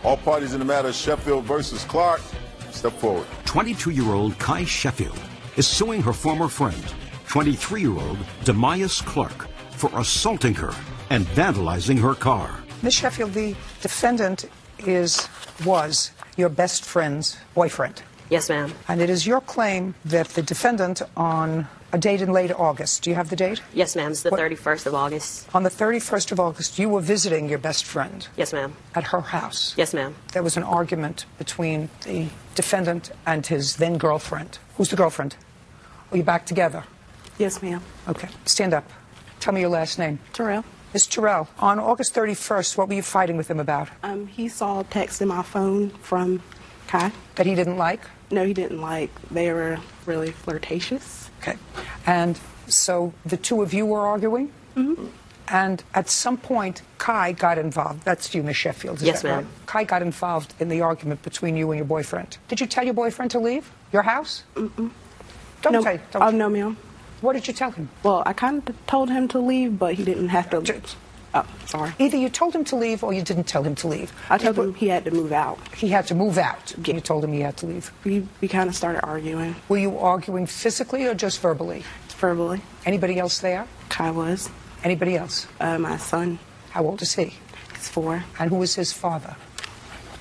All parties in the matter of Sheffield versus Clark, step forward. 22-year-old Kai Sheffield is suing her former friend, 23-year-old Demias Clark, for assaulting her and vandalizing her car. Ms. Sheffield, the defendant was your best friend's boyfriend. Yes, ma'am. And it is your claim that the defendant, on a date in late August, do you have the date? Yes, ma'am. It's the 31st of August. On the 31st of August, you were visiting your best friend. Yes, ma'am. At her house. Yes, ma'am. There was an argument between the defendant and his then girlfriend. Who's the girlfriend? Are you back together? Yes, ma'am. Okay. Stand up. Tell me your last name. Terrell. Ms. Terrell, on August 31st, what were you fighting with him about? He saw a text in my phone from Kai. That he didn't like? No, he didn't like. They were really flirtatious. Okay. And so the two of you were arguing? Mm-hmm. And at some point, Kai got involved. That's you, Ms. Sheffield, is yes, that right? ma'am. Kai got involved in the argument between you and your boyfriend. Did you tell your boyfriend to leave your house? Mm-mm. Don't say. Don't no, ma'am. What did you tell him? Well, I kind of told him to leave, but he didn't have to. Oh, sorry. Either you told him to leave or you didn't tell him to leave. I told him he had to move out. He had to move out. Yeah. You told him he had to leave. We kind of started arguing. Were you arguing physically or just verbally? Verbally. Anybody else there? Kai was. Anybody else? My son. How old is he? He's 4. And who is his father?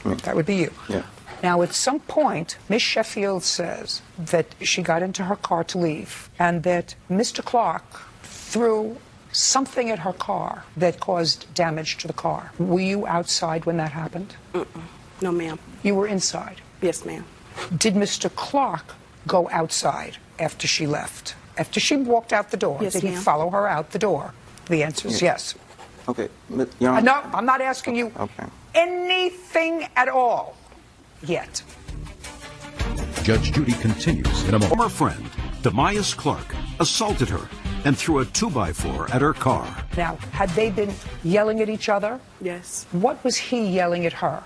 That would be you. Yeah. Now, at some point, Miss Sheffield says that she got into her car to leave and that Mr. Clark threw something at her car that caused damage to the car. Were you outside when that happened? Mm-mm. No, ma'am. You were inside? Yes, ma'am. Did Mr. Clark go outside after she left? After she walked out the door, yes, did he follow her out the door? The answer is yes. Okay. No, I'm not asking you anything at all yet. Judge Judy continues in a moment. Former friend, Demias Clark, assaulted her and threw a 2x4 at her car. Now, had they been yelling at each other? Yes. What was he yelling at her?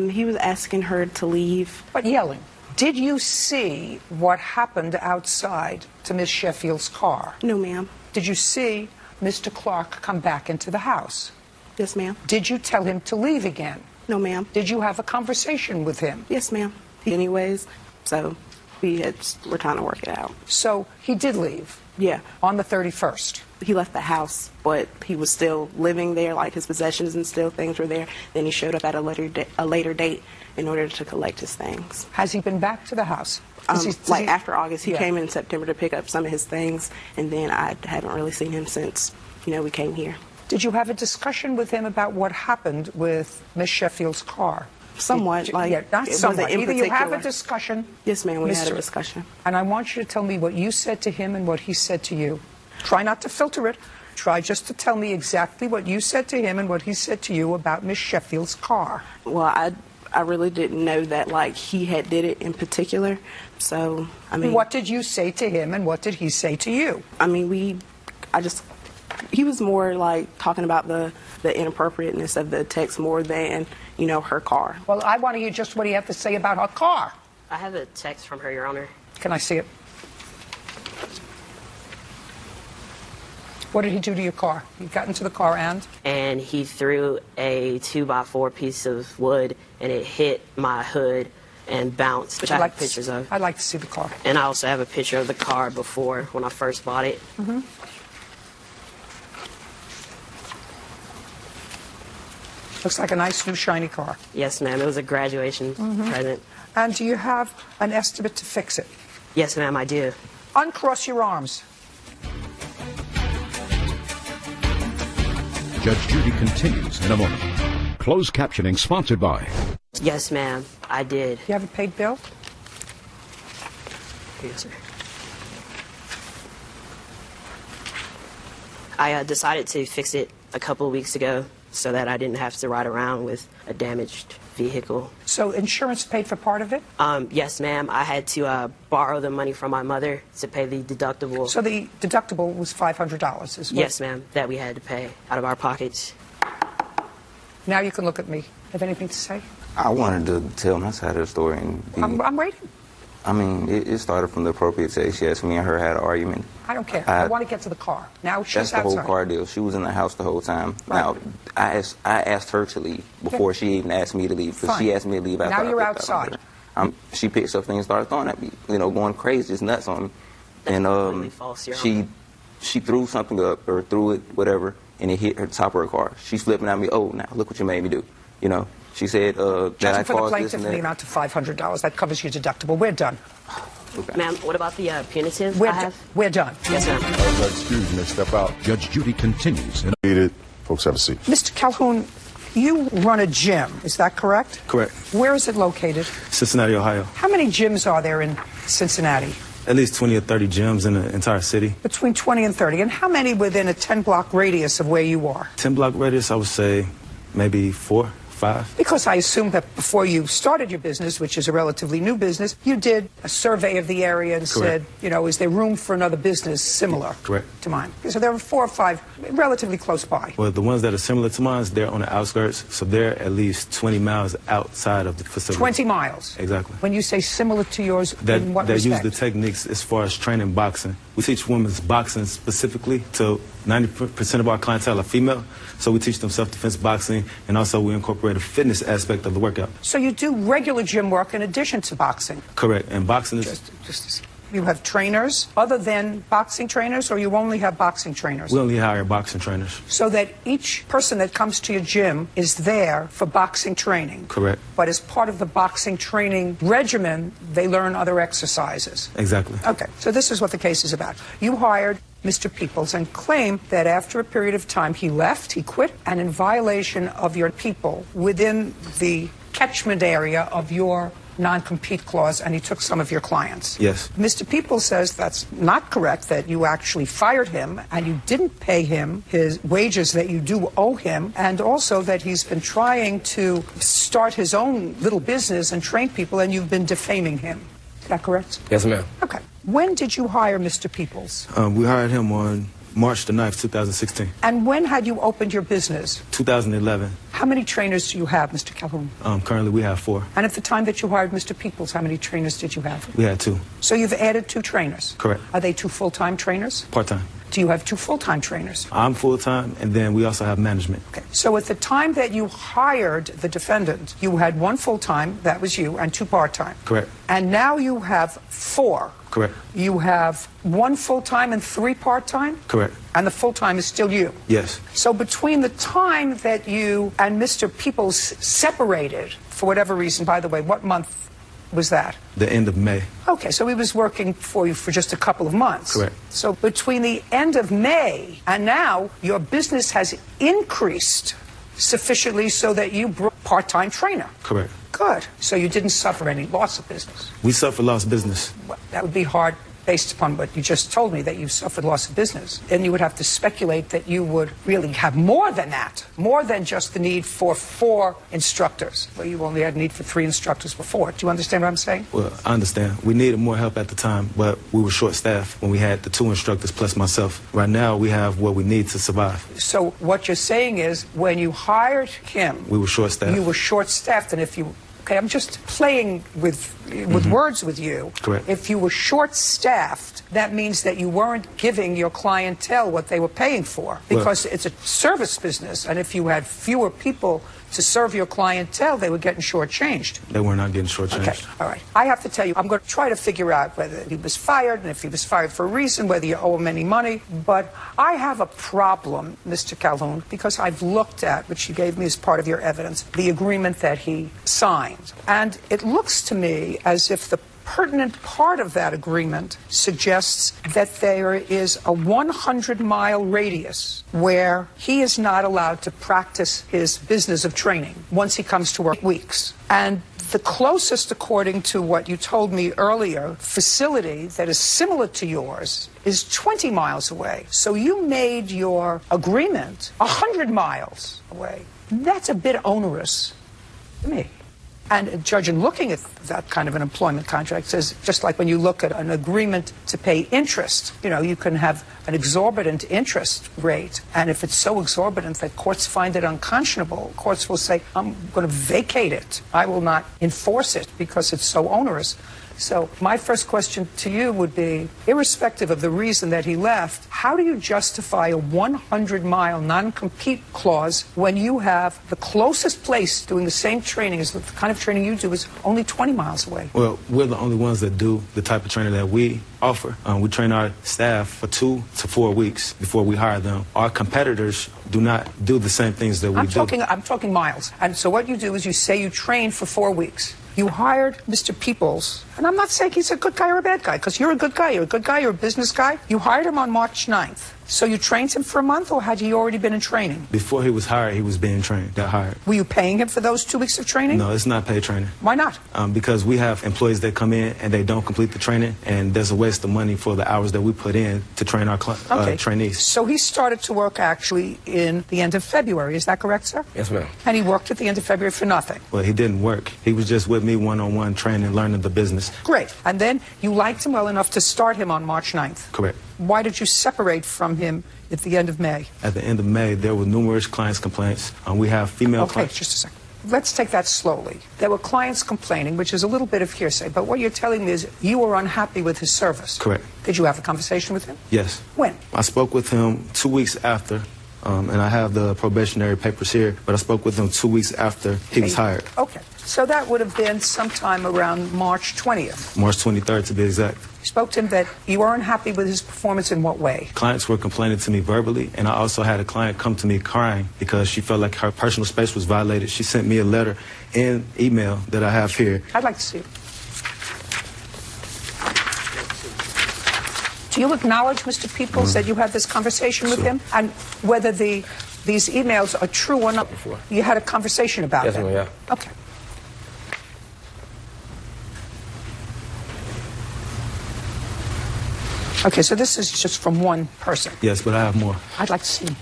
He was asking her to leave. But yelling. Did you see what happened outside to Miss Sheffield's car? No, ma'am. Did you see Mr. Clark come back into the house? Yes, ma'am. Did you tell him to leave again? No, ma'am. Did you have a conversation with him? Yes, ma'am. Anyways, so we're trying to work it out. So he did leave? Yeah. On the 31st? He left the house, but he was still living there, like his possessions and still things were there. Then he showed up at a later date in order to collect his things. Has he been back to the house? After August, he came in September to pick up some of his things, and then I haven't really seen him since, we came here. Did you have a discussion with him about what happened with Miss Sheffield's car? Somewhat, not somewhat. Either you have a discussion. Yes, ma'am, we had a discussion. And I want you to tell me what you said to him and what he said to you. Try not to filter it. Try just to tell me exactly what you said to him and what he said to you about Miss Sheffield's car. Well, I really didn't know that, he had did it in particular. So, What did you say to him and what did he say to you? He was more talking about the inappropriateness of the text more than, her car. Well, I want to hear just what he had to say about her car. I have a text from her, Your Honor. Can I see it? What did he do to your car? He got into the car and? And he threw a 2x4 piece of wood and it hit my hood and bounced, which I have pictures of. I'd like to see the car. And I also have a picture of the car before, when I first bought it. Mm-hmm. Looks like a nice new shiny car. Yes, ma'am. It was a graduation present. And do you have an estimate to fix it? Yes, ma'am, I do. Uncross your arms. Judge Judy continues in a moment. Closed captioning sponsored by. Yes, ma'am, I did. You have a paid bill? Yes, sir. I decided to fix it a couple of weeks ago so that I didn't have to ride around with a damaged vehicle. So insurance paid for part of it? Yes, ma'am. I had to borrow the money from my mother to pay the deductible. So the deductible was $500 is what? Yes, ma'am, that we had to pay out of our pockets. Now you can look at me. Have anything to say? I wanted to tell my side of the story. I'm waiting. I mean, it started from the appropriate text. Yes, me and her had an argument. I don't care. I want to get to the car. Now she's That's the outside. whole car deal. She was in the house the whole time. Right. Now, I asked her to leave before she even asked me to leave. Because she asked me to leave after now you're I picked outside. She picked up things and started throwing at me, going crazy, just nuts on me. And she threw something up or threw it, whatever, and it hit her top of her car. She's flipping at me. Oh, now look what you made me do. She said that I for the caused plaintiff this and in the that. amount of $500. That covers your deductible. We're done. Okay. Ma'am, what about the punitive I have? We're done. Yes, ma'am. Excuse me, step out. Judge Judy continues. Needed. Folks, have a seat. Mr. Calhoun, you run a gym. Is that correct? Correct. Where is it located? Cincinnati, Ohio. How many gyms are there in Cincinnati? At least 20 or 30 gyms in the entire city. Between 20 and 30. And how many within a 10-block radius of where you are? 10-block radius, I would say maybe 4, 5. Because I assume that before you started your business, which is a relatively new business, you did a survey of the area and Correct. said, is there room for another business similar Correct. to mine? So there were 4 or 5 relatively close by. Well, the ones that are similar to mine, they're on the outskirts, so they're at least 20 miles outside of the facility. 20 miles? Exactly. When you say similar to yours, That in what use respect? the techniques as far as training boxing. We teach women's boxing specifically to 90% of our clientele are female, so we teach them self-defense boxing, and also we incorporate a fitness aspect of the workout. So you do regular gym work in addition to boxing? Correct, and boxing is... You have trainers other than boxing trainers, or you only have boxing trainers? We only hire boxing trainers. So that each person that comes to your gym is there for boxing training? Correct. But as part of the boxing training regimen, they learn other exercises? Exactly. Okay, so this is what the case is about. You hired Mr. Peoples and claimed that after a period of time he left, he quit, and in violation of your people within the catchment area of your non-compete clause, and he took some of your clients. Yes. Mr. Peoples says that's not correct, that you actually fired him and you didn't pay him his wages that you do owe him, and also that he's been trying to start his own little business and train people, and you've been defaming him. Is that correct? Yes, ma'am. Okay. When did you hire Mr. Peoples? We hired him on March the 9th, 2016. And when had you opened your business? 2011. How many trainers do you have, Mr. Calhoun? Currently, we have 4. And at the time that you hired Mr. Peoples, how many trainers did you have? We had 2. So you've added 2 trainers? Correct. Are they 2 full-time trainers? Part-time. Do you have 2 full-time trainers? I'm full-time, and then we also have management. Okay. So at the time that you hired the defendant, you had 1 full-time, that was you, and 2 part-time. Correct. And now you have 4. Correct. You have 1 full-time and 3 part-time? Correct. And the full-time is still you? Yes. So between the time that you and Mr. Peoples separated, for whatever reason, by the way, what month was that? The end of May. Okay, so he was working for you for just a couple of months. Correct. So between the end of May and now, your business has increased sufficiently so that you brought a part-time trainer. Correct. Good. So you didn't suffer any loss of business. We suffer lost business. Well, that would be hard based upon what you just told me, that you suffered loss of business. Then you would have to speculate that you would really have more than that, more than just the need for 4 instructors. Well, you only had need for 3 instructors before. Do you understand what I'm saying? Well, I understand. We needed more help at the time, but we were short-staffed when we had the 2 instructors plus myself. Right now, we have what we need to survive. So what you're saying is when you hired him, We were short-staffed. you were short-staffed, and if you... Okay, I'm just playing with words with you. Correct. If you were short-staffed, that means that you weren't giving your clientele what they were paying for, because it's a service business, and if you had fewer people to serve your clientele, they were getting shortchanged. They were not getting shortchanged. Okay, all right. I have to tell you, I'm going to try to figure out whether he was fired, and if he was fired for a reason, whether you owe him any money. But I have a problem, Mr. Calhoun, because I've looked at, which you gave me as part of your evidence, the agreement that he signed. And it looks to me as if the pertinent part of that agreement suggests that there is a 100-mile radius where he is not allowed to practice his business of training once he comes to work weeks. And the closest, according to what you told me earlier, facility that is similar to yours is 20 miles away. So you made your agreement 100 miles away. That's a bit onerous to me. And a judge, in looking at that kind of an employment contract, says, just like when you look at an agreement to pay interest, you can have an exorbitant interest rate. And if it's so exorbitant that courts find it unconscionable, courts will say, I'm going to vacate it. I will not enforce it because it's so onerous. So my first question to you would be, irrespective of the reason that he left, how do you justify a 100-mile non-compete clause when you have the closest place doing the same training as the kind of training you do is only 20 miles away? Well, we're the only ones that do the type of training that we offer. We train our staff for 2 to 4 weeks before we hire them. Our competitors do not do the same things that we do. I'm talking miles. And so what you do is you say you train for 4 weeks. You hired Mr. Peoples, and I'm not saying he's a good guy or a bad guy, because you're a good guy. You're a good guy. You're a business guy. You hired him on March 9th. So you trained him for a month, or had he already been in training? Before he was hired, he was being trained, got hired. Were you paying him for those 2 weeks of training? No, it's not paid training. Why not? Because we have employees that come in and they don't complete the training, and there's a waste of money for the hours that we put in to train our trainees. So he started to work actually in the end of February. Is that correct, sir? Yes, ma'am. And he worked at the end of February for nothing? Well, he didn't work. He was just with me one-on-one training, learning the business. Great. And then you liked him well enough to start him on March 9th? Correct. Why did you separate from him at the end of May? At the end of May, there were numerous clients' complaints. We have female clients. Okay, just a second. Let's take that slowly. There were clients complaining, which is a little bit of hearsay, but what you're telling me is you were unhappy with his service. Correct. Did you have a conversation with him? Yes. When? I spoke with him 2 weeks after, and I have the probationary papers here, but I spoke with him 2 weeks after he was hired. Okay. So that would have been sometime around March 20th. March 23rd, to be exact. You spoke to him that you weren't happy with his performance in what way? Clients were complaining to me verbally, and I also had a client come to me crying because she felt like her personal space was violated. She sent me a letter and email that I have here. I'd like to see it. Do you acknowledge, Mr. Peoples, that you had this conversation with him? And whether these emails are true or not? You had a conversation about them? Yes, ma'am, yeah. Okay. Okay, so this is just from one person. Yes, but I have more. I'd like to see them.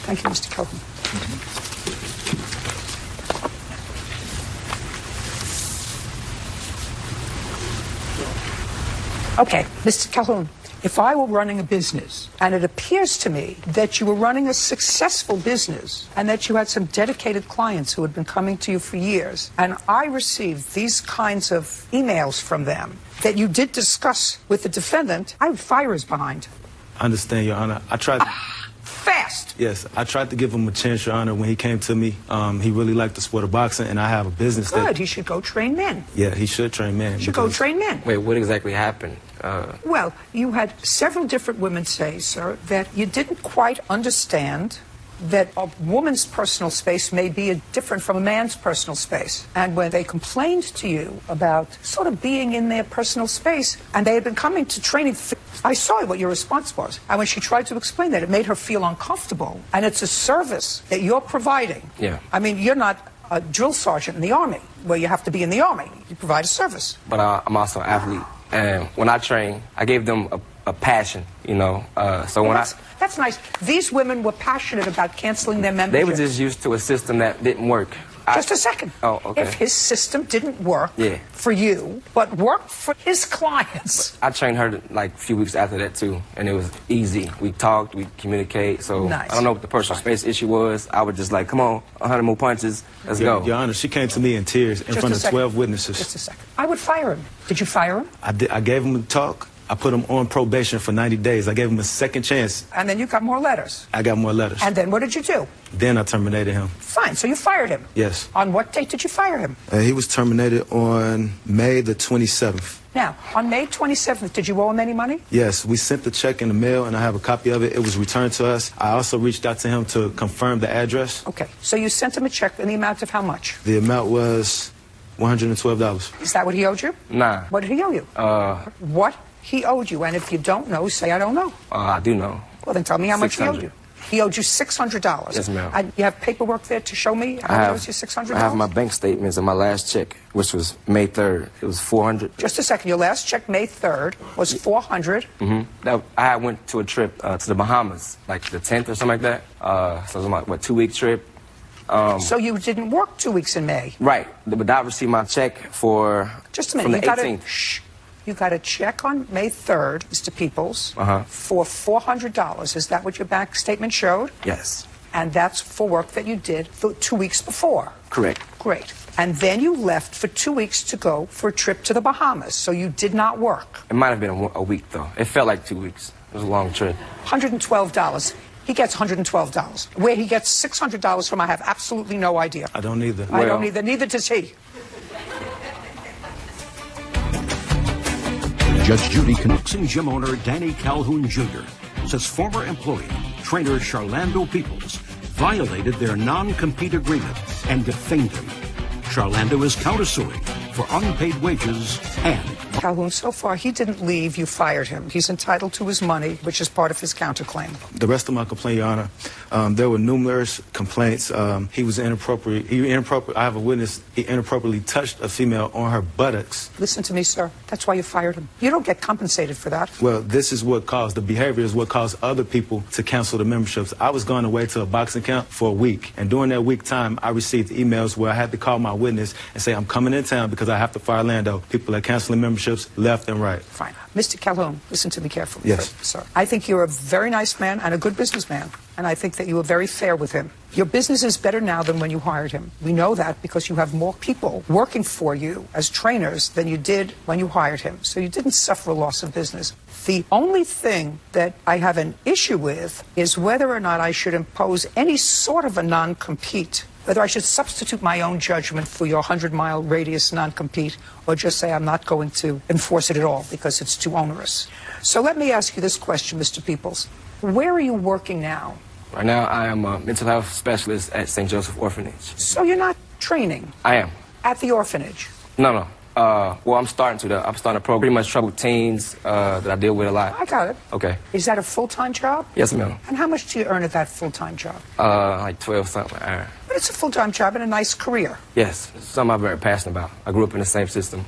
Thank you, Mr. Calhoun. Okay, Mr. Calhoun, if I were running a business and it appears to me that you were running a successful business and that you had some dedicated clients who had been coming to you for years, and I received these kinds of emails from them that you did discuss with the defendant, I would fire his behind. I understand, Your Honor. I tried to... Fast! Yes, I tried to give him a chance, Your Honor, when he came to me. He really liked the sport of boxing, and I have a business Good, he should go train men. Yeah, he should train men. He should go train men. Wait, what exactly happened? Well, you had several different women say, sir, that you didn't quite understand that a woman's personal space may be different from a man's personal space. And when they complained to you about sort of being in their personal space, and they had been coming to training, I saw what your response was. And when she tried to explain that, it made her feel uncomfortable. And it's a service that you're providing. Yeah. I mean, you're not a drill sergeant in the Army, where you have to be in the Army. You provide a service. But I'm also an athlete. And when I train, I gave them a passion, you know. That's nice. These women were passionate about canceling their membership. They were just used to a system that didn't work. Just a second. Oh, okay. If his system didn't work Yeah. for you, but worked for his clients. I trained her like a few weeks after that too, and it was easy. We talked, we communicate. So Nice. I don't know what the personal space issue was. I was just like, come on, 100 more punches, let's go. Your Honor, she came to me in tears in front of 12 witnesses. Just a second. I would fire him. Did you fire him? I did. I gave him a talk. I put him on probation for 90 days. I gave him a second chance. And then you got more letters. I got more letters. And then what did you do? Then I terminated him. Fine, so you fired him. Yes. On what date did you fire him? He was terminated on May the 27th. Now, on May 27th, did you owe him any money? Yes, we sent the check in the mail, and I have a copy of it. It was returned to us. I also reached out to him to confirm the address. Okay, so you sent him a check in the amount of how much? The amount was $112. Is that what he owed you? Nah. What did he owe you? What he owed you, and if you don't know, say I don't know. I do know. Well, then tell me how much he owed you. He owed you $600. Yes, ma'am. And you have paperwork there to show me how he owes you $600? I have my bank statements and my last check, which was May 3rd. It was $400. Just a second. Your last check, May 3rd, was $400. Mm-hmm. I went to a trip to the Bahamas, like the 10th or something like that. So it was my, 2-week trip. So you didn't work 2 weeks in May? Right. But I received my check for... Just a minute. From the 18th. You got a check on May 3rd, Mr. Peoples, for $400. Is that what your bank statement showed? Yes. And that's for work that you did 2 weeks before. Correct. Great. And then you left for 2 weeks to go for a trip to the Bahamas, so you did not work. It might have been a week, though. It felt like 2 weeks. It was a long trip. $112. He gets $112. Where he gets $600 from, I have absolutely no idea. I don't either. I don't either. Neither does he. Judge Judy boxing gym owner Danny Calhoun Jr. says former employee, trainer Charlando Peoples, violated their non-compete agreement and defamed him. Charlando is countersuing for unpaid wages and... Calhoun, so far, he didn't leave. You fired him. He's entitled to his money, which is part of his counterclaim. The rest of my complaint, Your Honor, there were numerous complaints. He was inappropriate. I have a witness. He inappropriately touched a female on her buttocks. Listen to me, sir. That's why you fired him. You don't get compensated for that. Well, this is what caused, the behavior is what caused other people to cancel the memberships. I was going away to a boxing camp for a week, and during that week time, I received emails where I had to call my witness and say, I'm coming in town because I have to fire Lando. People are canceling memberships left and right. Fine. Mr. Calhoun, listen to me carefully. Yes. Sir. I think you're a very nice man and a good businessman, and I think that you were very fair with him. Your business is better now than when you hired him. We know that because you have more people working for you as trainers than you did when you hired him. So you didn't suffer a loss of business. The only thing that I have an issue with is whether or not I should impose any sort of a non-compete, whether I should substitute my own judgment for your 100-mile radius non-compete or just say I'm not going to enforce it at all because it's too onerous. So let me ask you this question, Mr. Peoples. Where are you working now? Right now, I am a mental health specialist at St. Joseph Orphanage. So you're not training? I am. At the orphanage? No. Well, I'm starting to. I'm starting a program, pretty much troubled teens that I deal with a lot. I got it. Okay. Is that a full-time job? Yes, ma'am. And how much do you earn at that full-time job? Like 12 something. But it's a full-time job and a nice career. Yes, it's something I'm very passionate about. I grew up in the same system,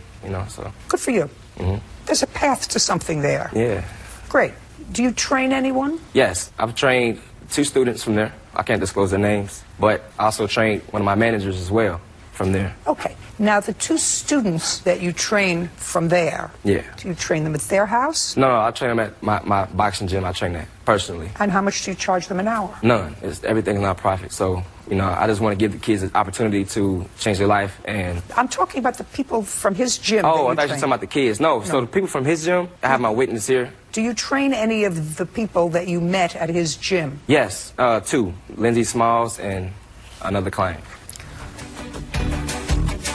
so. Good for you. Mm-hmm. There's a path to something there. Yeah. Great. Do you train anyone? Yes, I've trained 2 students from there. I can't disclose their names, but I also trained one of my managers as well from there. Okay. Now, the 2 students that you train from there, yeah. Do you train them at their house? No, I train them at my boxing gym. I train that personally. And how much do you charge them an hour? None. Everything's non-profit. So, I just want to give the kids an opportunity to change their life. And I'm talking about the people from his gym. Oh, I thought you were talking about the kids. No, so the people from his gym, I have my witness here. Do you train any of the people that you met at his gym? Yes, 2. Lindsay Smalls and another client.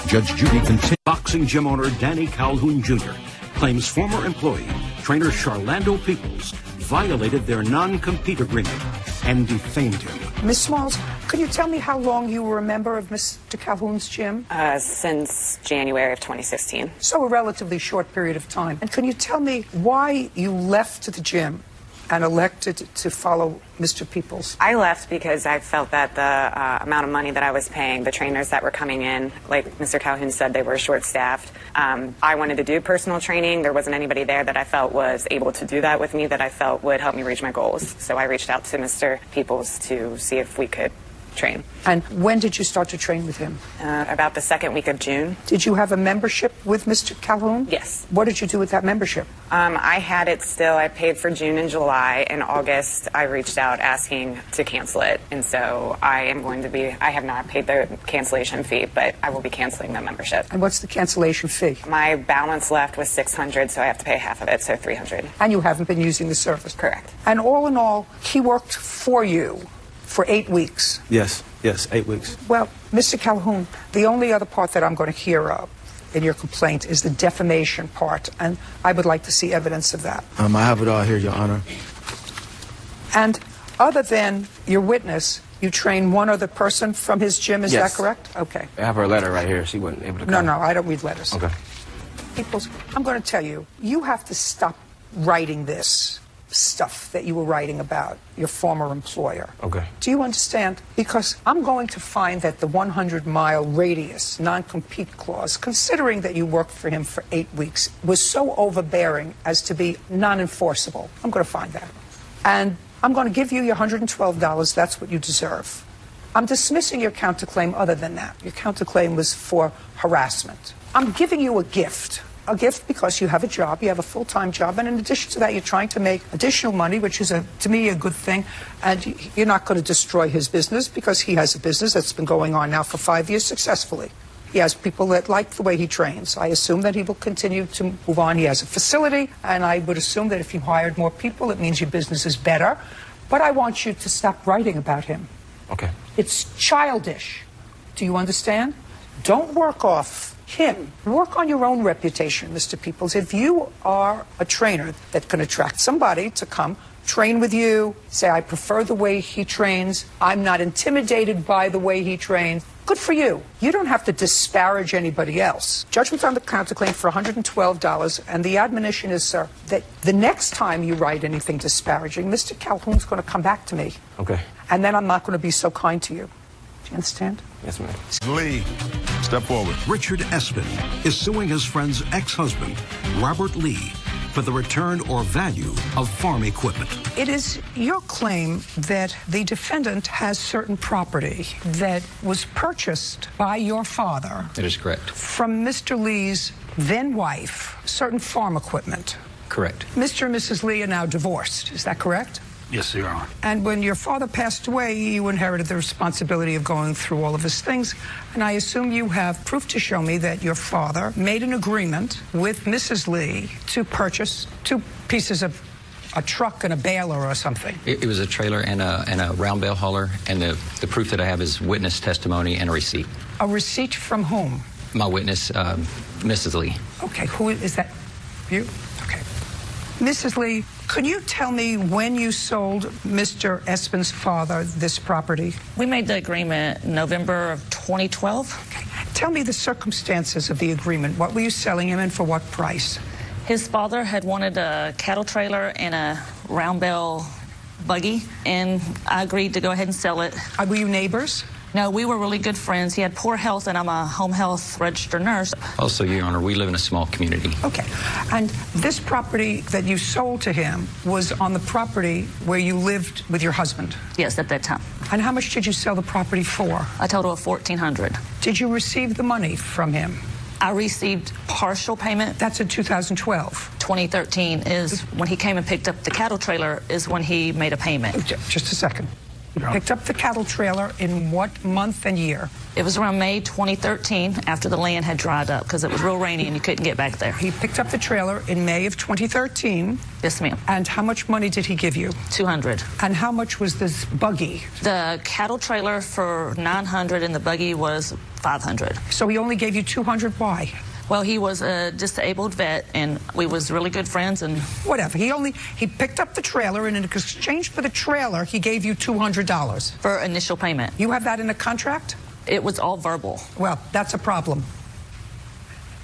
Judge Judy continues. Boxing gym owner Danny Calhoun Jr. claims former employee, trainer Charlando Peoples, violated their non-compete agreement and defamed him. Ms. Smalls, could you tell me how long you were a member of Mr. Calhoun's gym? Since January of 2016. So a relatively short period of time. And can you tell me why you left the gym and elected to follow Mr. Peoples? I left because I felt that the amount of money that I was paying, the trainers that were coming in, like Mr. Calhoun said, they were short-staffed. I wanted to do personal training. There wasn't anybody there that I felt was able to do that with me that I felt would help me reach my goals. So I reached out to Mr. Peoples to see if we could train. And when did you start to train with him? About the second week of June. Did you have a membership with Mr. Calhoun? Yes. What did you do with that membership? I had it still. I paid for June and July. In August, I reached out asking to cancel it. And so I have not paid the cancellation fee, but I will be canceling the membership. And what's the cancellation fee? My balance left was $600, so I have to pay half of it, so $300. And you haven't been using the service? Correct. And all in all, he worked for you for 8 weeks? Yes, 8 weeks. Well, Mr. Calhoun, the only other part that I'm going to hear of in your complaint is the defamation part, and I would like to see evidence of that. I have it all here, Your Honor. And other than your witness, you train one other person from his gym, is Yes. that correct? Okay. I have her letter right here. She wasn't able to come. No, I don't read letters. Okay. Peoples, I'm going to tell you, you have to stop writing this stuff that you were writing about your former employer. Okay. Do you understand? Because I'm going to find that the 100-mile radius non-compete clause, considering that you worked for him for 8 weeks, was so overbearing as to be non-enforceable. I'm going to find that. And I'm going to give you your $112. That's what you deserve. I'm dismissing your counterclaim other than that. Your counterclaim was for harassment. I'm giving you a gift. a gift because you have a job, you have a full-time job, and in addition to that, you're trying to make additional money, which is, to me, a good thing, and you're not going to destroy his business because he has a business that's been going on now for 5 years successfully. He has people that like the way he trains. I assume that he will continue to move on. He has a facility, and I would assume that if you hired more people, it means your business is better. But I want you to stop writing about him. Okay. It's childish. Do you understand? Don't work off him. Work on your own reputation, Mr. Peoples. If you are a trainer that can attract somebody to come train with you, say, I prefer the way he trains, I'm not intimidated by the way he trains, good for you. You don't have to disparage anybody else. Judgment on the counterclaim for $112, and the admonition is, sir, that the next time you write anything disparaging, Mr. Calhoun's going to come back to me. Okay. And then I'm not going to be so kind to you. Do you understand? Yes, ma'am. Lee, step forward. Richard Espin is suing his friend's ex-husband, Robert Lee, for the return or value of farm equipment. It is your claim that the defendant has certain property that was purchased by your father. That is correct. From Mr. Lee's then-wife, certain farm equipment. Correct. Mr. and Mrs. Lee are now divorced. Is that correct? Yes, Your Honor. And when your father passed away, you inherited the responsibility of going through all of his things. And I assume you have proof to show me that your father made an agreement with Mrs. Lee to purchase 2 pieces of a truck and a baler or something. It was a trailer and a round bale hauler, and the proof that I have is witness testimony and a receipt. A receipt from whom? My witness, Mrs. Lee. Okay, who is that? You? Okay. Mrs. Lee, could you tell me when you sold Mr. Espin's father this property? We made the agreement November of 2012. Okay. Tell me the circumstances of the agreement. What were you selling him and for what price? His father had wanted a cattle trailer and a round bale buggy, and I agreed to go ahead and sell it. Were you neighbors? No, we were really good friends. He had poor health, and I'm a home health registered nurse. Also, Your Honor, we live in a small community. Okay. And this property that you sold to him was on the property where you lived with your husband? Yes, at that time. And how much did you sell the property for? A total of $1,400. Did you receive the money from him? I received partial payment. That's in 2012. 2013 is when he came and picked up the cattle trailer is when he made a payment. Just a second. You picked up the cattle trailer in what month and year? It was around May 2013 after the land had dried up because it was real rainy and you couldn't get back there. He picked up the trailer in May of 2013. Yes, ma'am. And how much money did he give you? $200. And how much was this buggy? The cattle trailer for $900 and the buggy was $500. So he only gave you $200. Why? Well, he was a disabled vet, and we was really good friends, and... Whatever. He picked up the trailer, and in exchange for the trailer, he gave you $200. For initial payment. You have that in a contract? It was all verbal. Well, that's a problem.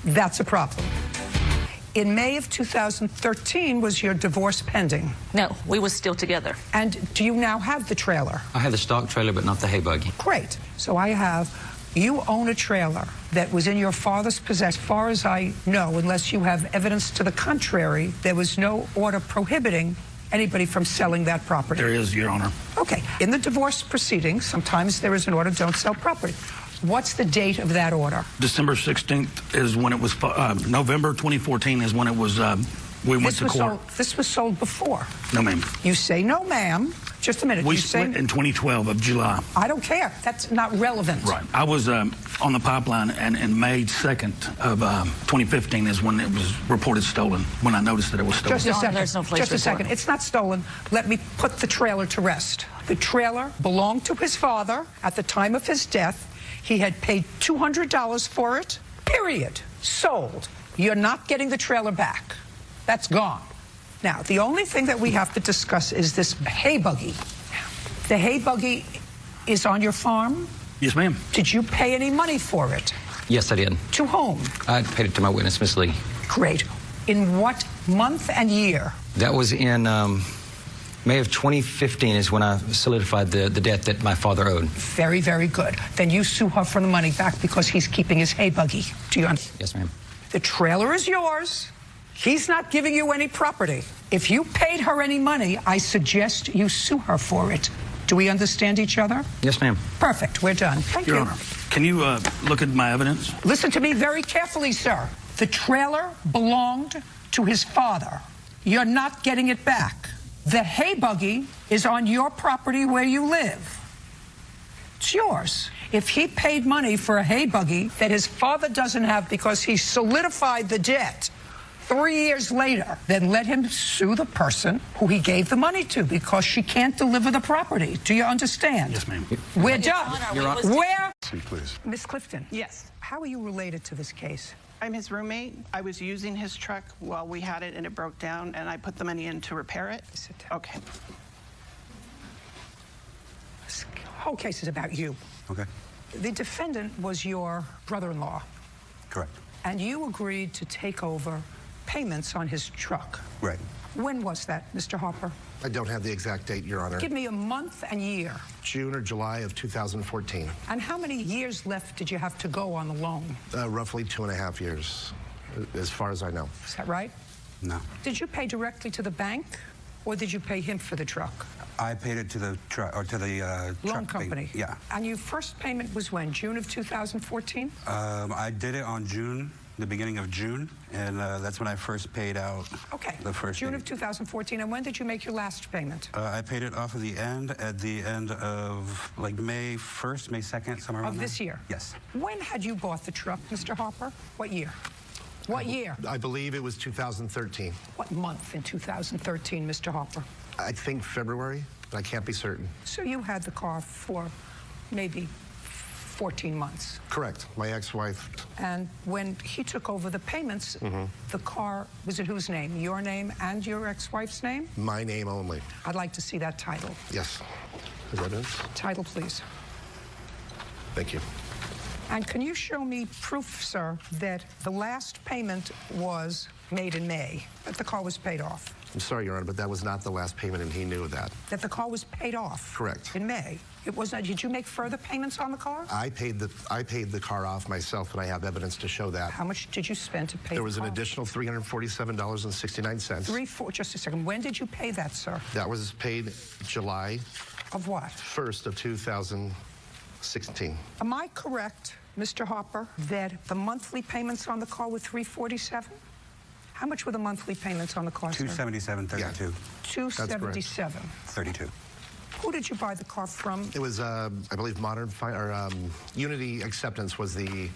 That's a problem. In May of 2013, was your divorce pending? No, we was still together. And do you now have the trailer? I have the stock trailer, but not the hay buggy. Great. So I have... You own a trailer that was in your father's possession. As far as I know, unless you have evidence to the contrary, there was no order prohibiting anybody from selling that property. There is, Your Honor. Okay. In the divorce proceedings, sometimes there is an order, don't sell property. What's the date of that order? December 16th is when it was, November 2014 is when it was, we went to court. This was sold before. No, ma'am. You say no, ma'am. Just a minute. We split in 2012 of July. I don't care. That's not relevant. Right. I was on the pipeline, and May 2nd of 2015 is when it was reported stolen, when I noticed that it was stolen. Just a second. There's no place Just a report. second. It's not stolen. Let me put the trailer to rest. The trailer belonged to his father at the time of his death. He had paid $200 for it, period. Sold. You're not getting the trailer back. That's gone. Now, the only thing that we have to discuss is this hay buggy. The hay buggy is on your farm? Yes, ma'am. Did you pay any money for it? Yes, I did. To whom? I paid it to my witness, Miss Lee. Great. In what month and year? That was in May of 2015 is when I solidified the debt that my father owed. Very, very good. Then you sue her for the money back because he's keeping his hay buggy. Do you understand? Yes, ma'am. The trailer is yours. He's not giving you any property. If you paid her any money, I suggest you sue her for it. Do we understand each other? Yes, ma'am. Perfect. We're done. Thank you. Your Honor, can you look at my evidence? Listen to me very carefully, sir. The trailer belonged to his father. You're not getting it back. The hay buggy is on your property where you live. It's yours. If he paid money for a hay buggy that his father doesn't have because he solidified the debt 3 years later, then let him sue the person who he gave the money to because she can't deliver the property. Do you understand? Yes, ma'am. We're done. Where? See, please. Miss Clifton. Yes. How are you related to this case? I'm his roommate. I was using his truck while we had it and it broke down, and I put the money in to repair it. Sit down. Okay. This whole case is about you. Okay. The defendant was your brother-in-law, Correct. and you agreed to take over payments on his truck. Right. When was that, Mr. Harper? I don't have the exact date, Your Honor. Give me a month and year. June or July of 2014. And how many years left did you have to go on the loan? Roughly 2.5 years, as far as I know. Is that right? No. Did you pay directly to the bank, or did you pay him for the truck? I paid it to the truck, or to the Loan truck company? Yeah. And your first payment was when? June of 2014? I did it on June, the beginning of June, and that's when I first paid out. Okay. The first June payment. of 2014. And when did you make your last payment? I paid it off at the end of like May 1st, May 2nd, somewhere around Of this there. year? Yes. When had you bought the truck, Mr. Harper? What year? What year? I believe it was 2013. What month in 2013, Mr. Harper? I think February, but I can't be certain. So you had the car for maybe 14 months. Correct. My ex-wife. And when he took over the payments, the car was in whose name? Your name and your ex-wife's name? My name only. I'd like to see that title. Yes. Is that it? Title, please. Thank you. And can you show me proof, sir, that the last payment was made in May, that the car was paid off? I'm sorry, Your Honor, but that was not the last payment, and he knew that. That the car was paid off? Correct. In May? It was not. Did you make further payments on the car? I paid the car off myself, and I have evidence to show that. How much did you spend to pay There was the car? an additional $347.69. Just a second. When did you pay that, sir? That was paid July Of what? 1st of 2016. Am I correct, Mr. Harper, that the monthly payments on the car were $347? How much were the monthly payments on the car, sir? $277.32. Yeah. $277. 32. Who did you buy the car from? It was, I believe, Unity Acceptance was the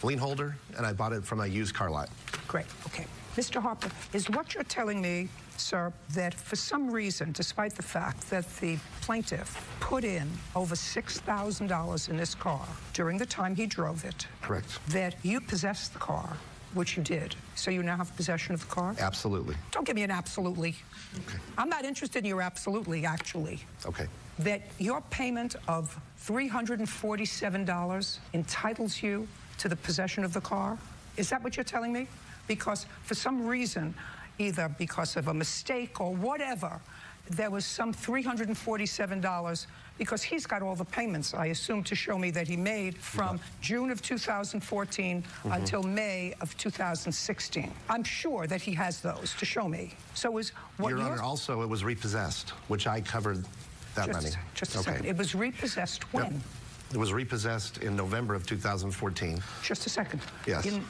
lien holder, and I bought it from a used car lot. Great. Okay. Mr. Harper, is what you're telling me, sir, that for some reason, despite the fact that the plaintiff put in over $6,000 in this car during the time he drove it, Correct. that you possessed the car, which you did, so you now have possession of the car? Absolutely. Don't give me an absolutely. Okay. I'm not interested in your absolutely, actually. Okay. That your payment of $347 entitles you to the possession of the car? Is that what you're telling me? Because for some reason, either because of a mistake or whatever, there was some $347 because he's got all the payments, I assume, to show me that he made from June of 2014 until May of 2016. I'm sure that he has those to show me. So is what Your Honor, also, it was repossessed, which I covered that money. Just a second. It was repossessed when? Yep. It was repossessed in November of 2014. Just a second. Yes. In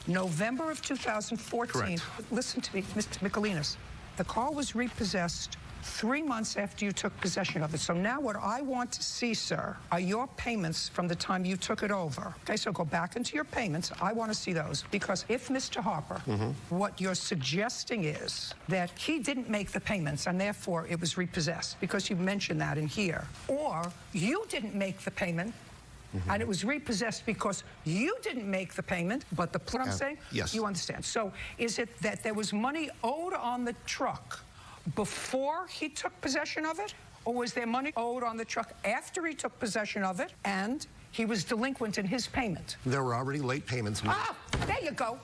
November of 2014, Correct. Listen to me, Mr. Michelinas, the car was repossessed 3 months after you took possession of it. So now what I want to see, sir, are your payments from the time you took it over. Okay, so go back into your payments. I want to see those because if Mr. Harper, what you're suggesting is that he didn't make the payments and therefore it was repossessed because you mentioned that in here, or you didn't make the payment and it was repossessed because you didn't make the payment, but the what I'm saying? Yes. You understand. So is it that there was money owed on the truck before he took possession of it? Or was there money owed on the truck after he took possession of it and he was delinquent in his payment? There were already late payments made. Ah, there you go.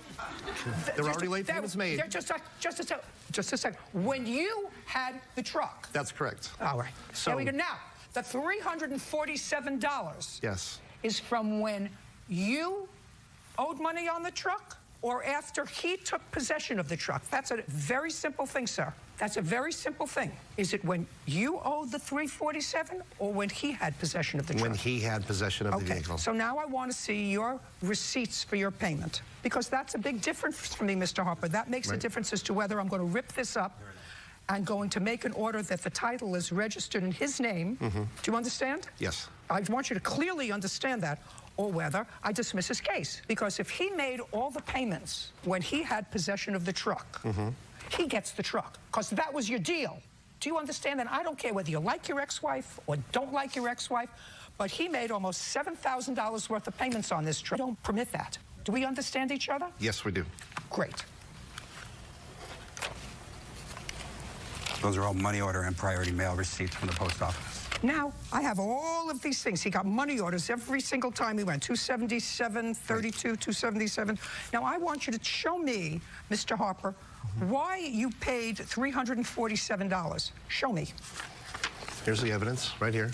There were already late payments made. Just a second. When you had the truck. That's correct. All right. So there we go. Now, the $347 yes. is from when you owed money on the truck or after he took possession of the truck. That's a very simple thing, sir. That's a very simple thing. Is it when you owed the $347 or when he had possession of the truck? When he had possession of the vehicle. So now I want to see your receipts for your payment, because that's a big difference for me, Mr. Harper. That makes a difference as to whether I'm going to rip this up and going to make an order that the title is registered in his name. Do you understand? Yes. I want you to clearly understand that, or whether I dismiss his case. Because if he made all the payments when he had possession of the truck, he gets the truck, because that was your deal. Do you understand that? I don't care whether you like your ex-wife or don't like your ex-wife, but he made almost $7,000 worth of payments on this truck. Don't permit that. Do we understand each other? Yes, we do. Great. Those are all money order and priority mail receipts from the post office. Now, I have all of these things. He got money orders every single time he went. 277, 32, 277. Now, I want you to show me, Mr. Harper, why you paid $347. Show me. Here's the evidence right here.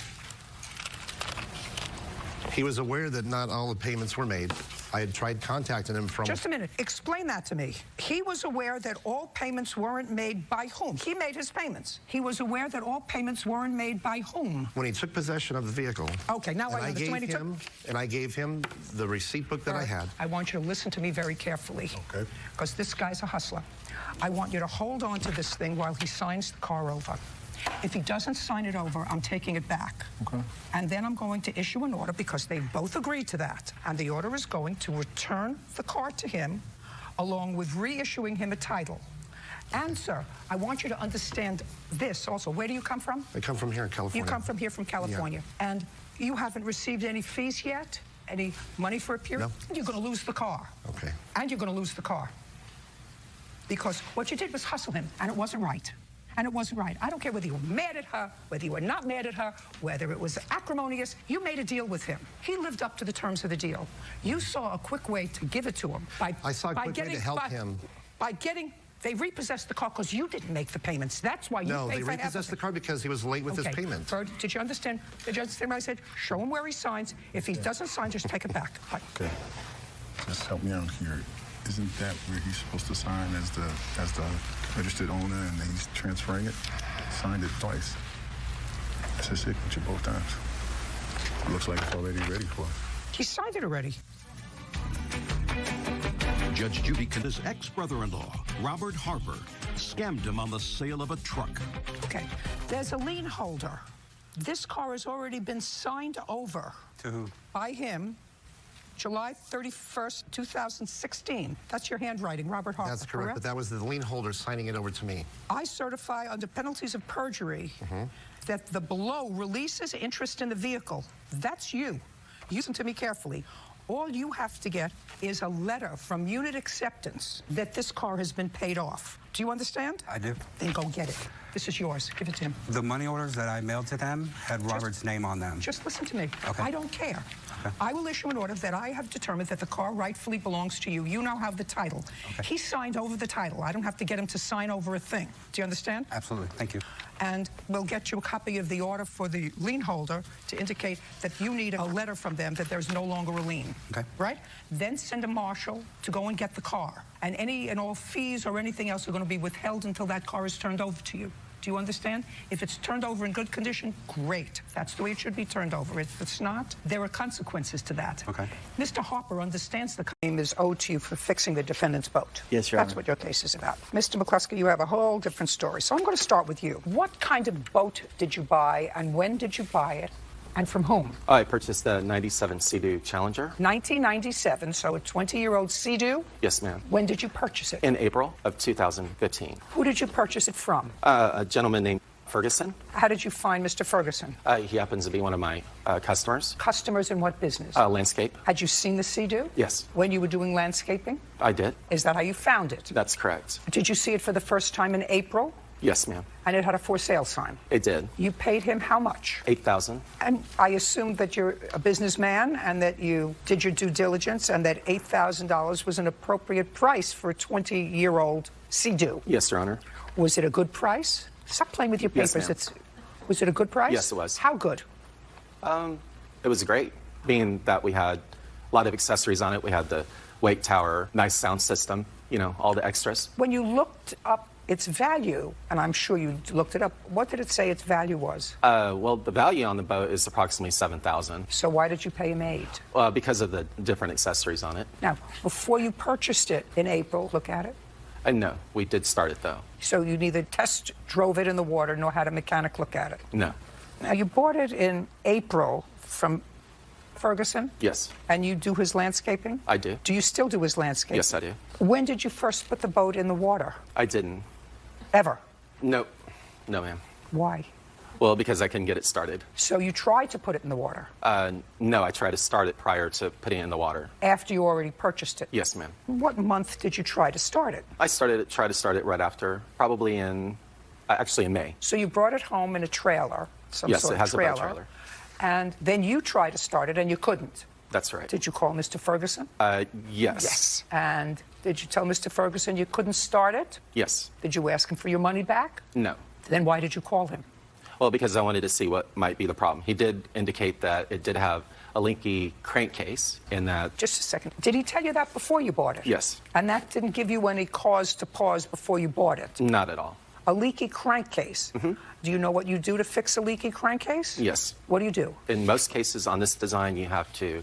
He was aware that not all the payments were made. I had tried contacting him from... Just a minute. Explain that to me. He was aware that all payments weren't made by whom? He made his payments. He was aware that all payments weren't made by whom? When he took possession of the vehicle. Okay, now I gave him the receipt book that I had. I want you to listen to me very carefully. Okay. Because this guy's a hustler. I want you to hold on to this thing while he signs the car over. If he doesn't sign it over, I'm taking it back. Okay. And then I'm going to issue an order, because they both agreed to that. And the order is going to return the car to him, along with reissuing him a title. And, sir, I want you to understand this also. Where do you come from? I come from here in California. You come from here from California. Yeah. And you haven't received any fees yet? Any money for a period? No. You're going to lose the car. Okay. And you're going to lose the car. Because what you did was hustle him, and it wasn't right. And it wasn't right. I don't care whether you were mad at her, whether you were not mad at her, whether it was acrimonious. You made a deal with him. He lived up to the terms of the deal. You saw a quick way to give it to him. I saw a quick way to help him. They repossessed the car because you didn't make the payments. That's why you paid for everything. No, they repossessed the car because he was late with his payment. Ferg, did you understand? Did you understand what I said? Show him where he signs. If he doesn't sign, just take it back. Bye. Okay. Just help me out here. Isn't that where he's supposed to sign as the registered owner, and then he's transferring it? Signed it twice. It's his signature both times. It looks like it's already ready for him. He signed it already. Judge Judy His ex-brother-in-law, Robert Harper, scammed him on the sale of a truck. Okay. There's a lien holder. This car has already been signed over. To who? By him. July 31st, 2016. That's your handwriting, Robert Harper. That's correct, but that was the lien holder signing it over to me. I certify under penalties of perjury that the below releases interest in the vehicle. That's you. Listen to me carefully. All you have to get is a letter from unit acceptance that this car has been paid off. Do you understand? I do. Then go get it. This is yours. Give it to him. The money orders that I mailed to them had Robert's name on them. Just listen to me. Okay. I don't care. Okay. I will issue an order that I have determined that the car rightfully belongs to you. You now have the title. Okay. He signed over the title. I don't have to get him to sign over a thing. Do you understand? Absolutely. Thank you. And we'll get you a copy of the order for the lien holder to indicate that you need a letter from them that there's no longer a lien. Okay. Right? Then send a marshal to go and get the car. And any and all fees or anything else are going to be withheld until that car is turned over to you. Do you understand? If it's turned over in good condition, great. That's the way it should be turned over. If it's not, there are consequences to that. Okay. Mr. Harper understands the claim is owed to you for fixing the defendant's boat. Yes, Your Honor. That's what your case is about. Mr. McCluskey, you have a whole different story. So I'm going to start with you. What kind of boat did you buy, and when did you buy it, and from whom? I purchased a 97 Sea-Doo Challenger. 1997, so a 20-year-old Sea-Doo? Yes, ma'am. When did you purchase it? In April of 2015. Who did you purchase it from? A gentleman named Ferguson. How did you find Mr. Ferguson? He happens to be one of my customers. Customers in what business? Landscape. Had you seen the Sea-Doo? Yes. When you were doing landscaping? I did. Is that how you found it? That's correct. Did you see it for the first time in April? Yes, ma'am. And it had a for sale sign? It did. You paid him how much? $8,000. And I assume that you're a businessman and that you did your due diligence and that $8,000 was an appropriate price for a 20-year-old Sea-Doo. Yes, Your Honor. Was it a good price? Stop playing with your papers. Yes, ma'am. Was it a good price? Yes, it was. How good? It was great, being that we had a lot of accessories on it. We had the wake tower, nice sound system, you know, all the extras. When you looked up its value, and I'm sure you looked it up, what did it say its value was? Well, the value on the boat is approximately $7,000. So why did you pay him $8,000? Because of the different accessories on it. Now, before you purchased it in April, look at it. No, we did start it, though. So you neither test drove it in the water nor had a mechanic look at it? No. Now, you bought it in April from Ferguson? Yes. And you do his landscaping? I do. Do you still do his landscaping? Yes, I do. When did you first put the boat in the water? I didn't. Ever? Nope. No, ma'am. Why? Well, because I couldn't get it started. So you tried to put it in the water? No, I tried to start it prior to putting it in the water. After you already purchased it? Yes, ma'am. What month did you try to start it? I tried to start it right after, probably actually in May. So you brought it home in a trailer, some yes, sort it has of trailer. a boat trailer. And then you tried to start it and you couldn't. That's right. Did you call Mr. Ferguson? Yes. Yes. And did you tell Mr. Ferguson you couldn't start it? Yes. Did you ask him for your money back? No. Then why did you call him? Well, because I wanted to see what might be the problem. He did indicate that it did have a leaky crankcase in that... Just a second. Did he tell you that before you bought it? Yes. And that didn't give you any cause to pause before you bought it? Not at all. A leaky crankcase. Mm-hmm. Do you know what you do to fix a leaky crankcase? Yes. What do you do? In most cases on this design, you have to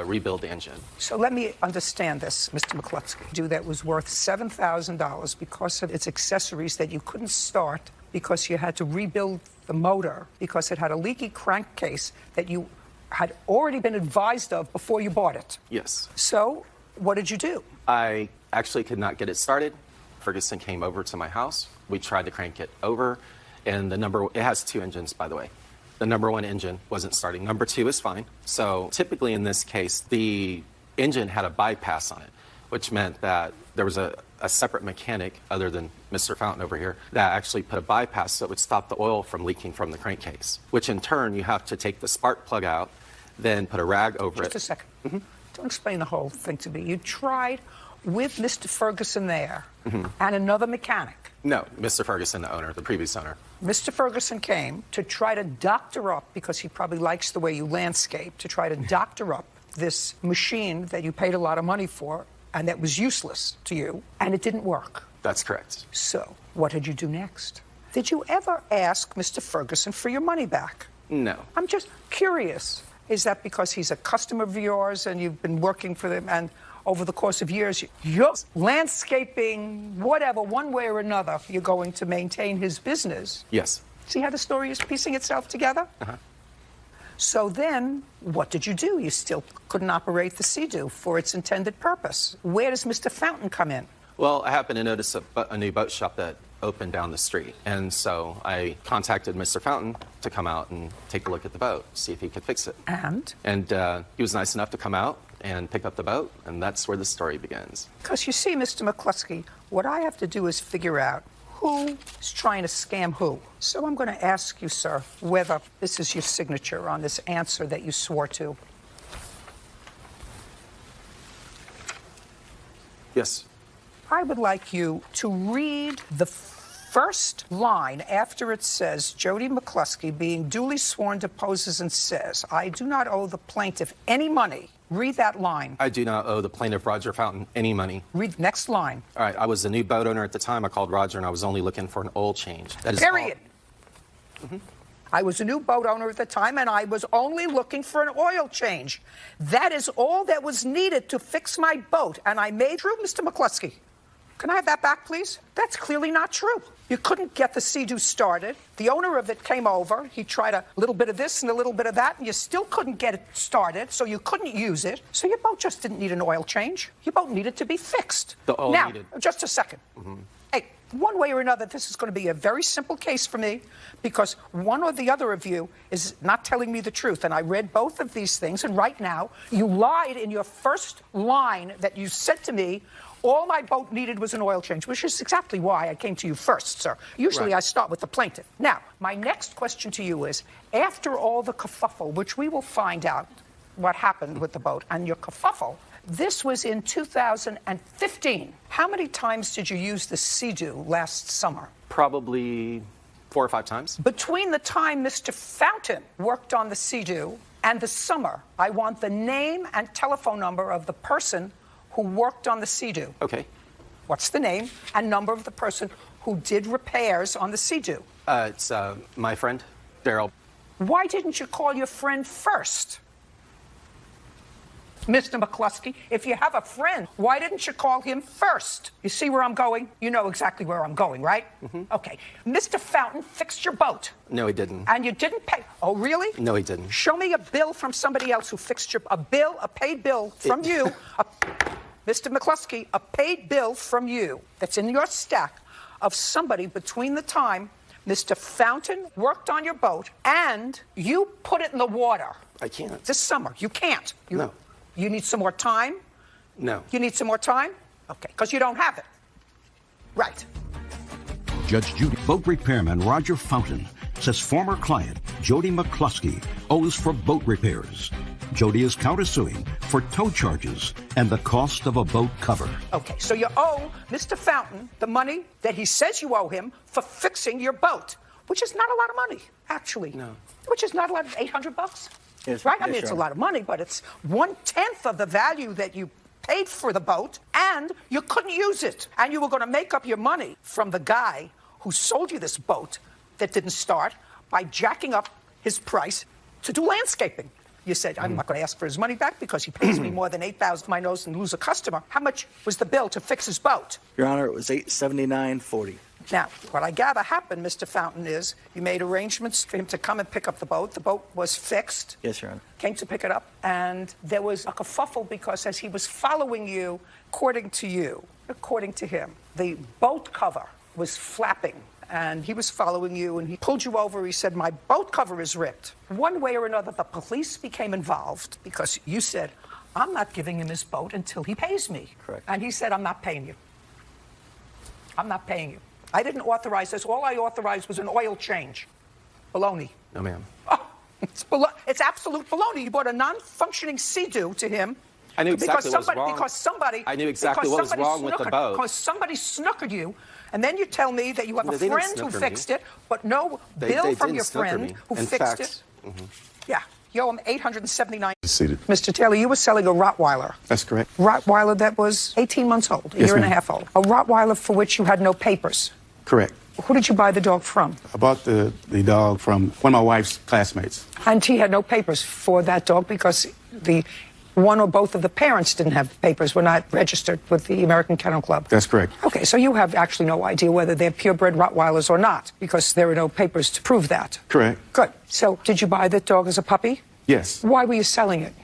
rebuild the engine. So let me understand this, Mr. McCluskey. That was worth $7,000 because of its accessories that you couldn't start because you had to rebuild the motor because it had a leaky crankcase that you had already been advised of before you bought it. Yes. So what did you do? I actually could not get it started. Ferguson came over to my house. We tried to crank it over, and it has 2 engines, by the way. The number 1 engine wasn't starting. Number 2 is fine. So typically in this case, the engine had a bypass on it, which meant that there was a separate mechanic other than Mr. Fountain over here that actually put a bypass so it would stop the oil from leaking from the crankcase, which in turn you have to take the spark plug out, then put a rag over it. Just a second. Mm-hmm. Don't explain the whole thing to me. You tried with Mr. Ferguson there Mm-hmm. and another mechanic. No, Mr. Ferguson, the owner, the previous owner. Mr. Ferguson came to try to doctor up, because he probably likes the way you landscape, to try to doctor up this machine that you paid a lot of money for and that was useless to you, and it didn't work. That's correct. So what did you do next? Did you ever ask Mr. Ferguson for your money back? No. I'm just curious. Is that because he's a customer of yours and you've been working for them, and over the course of years, you're landscaping, whatever, one way or another, you're going to maintain his business? Yes. See how the story is piecing itself together? Uh-huh. So then, what did you do? You still couldn't operate the Sea-Doo for its intended purpose. Where does Mr. Fountain come in? Well, I happened to notice a new boat shop that opened down the street. And so I contacted Mr. Fountain to come out and take a look at the boat, see if he could fix it. And? And he was nice enough to come out and pick up the boat, and that's where the story begins. Because you see, Mr. McCluskey, what I have to do is figure out who is trying to scam who. So I'm going to ask you, sir, whether this is your signature on this answer that you swore to. Yes. I would like you to read the first line after it says, Jody McCluskey, being duly sworn, deposes and says, I do not owe the plaintiff any money. Read that line. I do not owe the plaintiff, Roger Fountain, any money. Read the next line. All right, I was a new boat owner at the time. I called Roger, and I was only looking for an oil change. That is Period. All. Mm-hmm. I was a new boat owner at the time, and I was only looking for an oil change. That is all that was needed to fix my boat, and I made true, Mr. McCluskey. Can I have that back, please? That's clearly not true. You couldn't get the Sea-Doo started. The owner of it came over. He tried a little bit of this and a little bit of that, and you still couldn't get it started, so you couldn't use it. So your boat just didn't need an oil change. Your boat needed to be fixed. The oil now, needed. Just a second. Mm-hmm. Hey, one way or another, this is going to be a very simple case for me, because one or the other of you is not telling me the truth. And I read both of these things, and right now, you lied in your first line that you said to me, all my boat needed was an oil change, which is exactly why I came to you first, sir. Usually Right. I start with the plaintiff. Now, my next question to you is, after all the kerfuffle, which we will find out what happened with the boat, and your kerfuffle, this was in 2015. How many times did you use the Sea-Doo last summer? Probably 4 or 5 times. Between the time Mr. Fountain worked on the Sea-Doo and the summer, I want the name and telephone number of the person who worked on the Sea-Doo. Okay. What's the name and number of the person who did repairs on the Sea-Doo? It's my friend, Daryl. Why didn't you call your friend first? Mr. McCluskey, if you have a friend, why didn't you call him first? You see where I'm going? You know exactly where I'm going, right? Mm-hmm. Okay. Mr. Fountain fixed your boat. No, he didn't. And you didn't pay. Oh, really? No, he didn't. Show me a bill from somebody else who fixed your... A paid bill from you. Mr. McCluskey, a paid bill from you that's in your stack of somebody between the time Mr. Fountain worked on your boat and you put it in the water. I can't. This summer. You can't. No. You need some more time? No. You need some more time? Okay, because you don't have it. Right. Judge Judy. Boat repairman Roger Fountain says former client Jody McCluskey owes for boat repairs. Jody is countersuing for tow charges and the cost of a boat cover. Okay, so you owe Mr. Fountain the money that he says you owe him for fixing your boat, which is not a lot of money, actually. No. Which is not a lot of $800. Yes, right? I yes, mean, it's a Your lot of money, but it's 1/10 of the value that you paid for the boat, and you couldn't use it. And you were going to make up your money from the guy who sold you this boat that didn't start by jacking up his price to do landscaping. You said, I'm not going to ask for his money back because he pays me more than $8,000 my nose and lose a customer. How much was the bill to fix his boat? Your Honor, it was $879.40. Now, what I gather happened, Mr. Fountain, is you made arrangements for him to come and pick up the boat. The boat was fixed. Yes, Your Honor. Came to pick it up, and there was a kerfuffle because as he was following you, according to him, the boat cover was flapping, and he was following you, and he pulled you over. He said, my boat cover is ripped. One way or another, the police became involved because you said, I'm not giving him his boat until he pays me. Correct. And he said, I'm not paying you. I'm not paying you. I didn't authorize this. All I authorized was an oil change. Baloney. No, ma'am. Oh, it's absolute baloney. You bought a non-functioning Sea-Doo to him. I knew exactly what was wrong. I knew exactly what was wrong with the boat. Because somebody snookered you, and then you tell me that you have a friend who fixed it, but no bill from your friend who fixed it. Yeah, you owe him $879. Seated. Mr. Taylor, you were selling a Rottweiler. That's correct. Rottweiler that was 18 months old, a year and a half old. A Rottweiler for which you had no papers. Correct. Who did you buy the dog from? I bought the dog from one of my wife's classmates. And he had no papers for that dog because the one or both of the parents didn't have papers, were not registered with the American Kennel Club. That's correct. Okay, so you have actually no idea whether they're purebred Rottweilers or not because there are no papers to prove that. Correct. Good. So did you buy the dog as a puppy? Yes. Why were you selling it?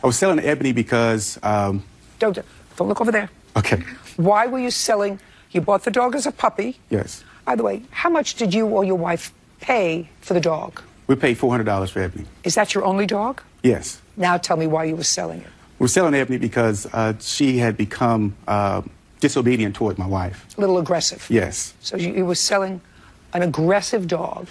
I was selling Ebony because... Don't look over there. Okay. Why were you selling... You bought the dog as a puppy. Yes. By the way, how much did you or your wife pay for the dog? We paid $400 for Ebony. Is that your only dog? Yes. Now tell me why you were selling it. We're selling Ebony because she had become disobedient toward my wife. A little aggressive. Yes. So you were selling an aggressive dog.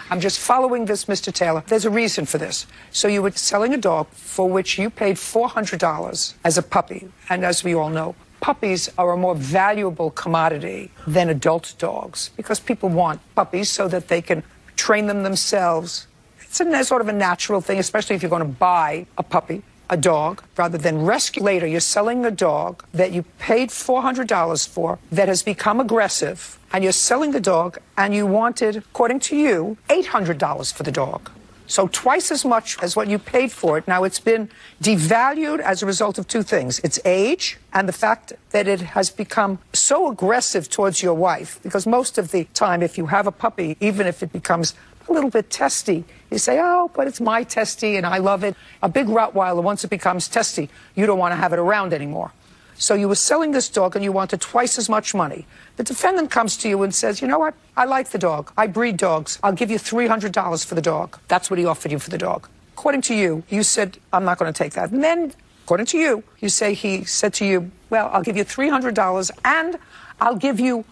I'm just following this, Mr. Taylor. There's a reason for this. So you were selling a dog for which you paid $400 as a puppy. And as we all know, puppies are a more valuable commodity than adult dogs because people want puppies so that they can train them themselves. It's a sort of a natural thing, especially if you're going to buy a puppy, a dog, rather than rescue later. You're selling a dog that you paid $400 for that has become aggressive, and you're selling the dog, and you wanted, according to you, $800 for the dog. So twice as much as what you paid for it. Now, it's been devalued as a result of two things. Its age and the fact that it has become so aggressive towards your wife. Because most of the time, if you have a puppy, even if it becomes a little bit testy, you say, oh, but it's my testy and I love it. A big Rottweiler, once it becomes testy, you don't want to have it around anymore. So you were selling this dog and you wanted twice as much money. The defendant comes to you and says, you know what? I like the dog. I breed dogs. I'll give you $300 for the dog. That's what he offered you for the dog. According to you, you said, I'm not going to take that. And then, according to you, you say he said to you, well, I'll give you $300 and I'll give you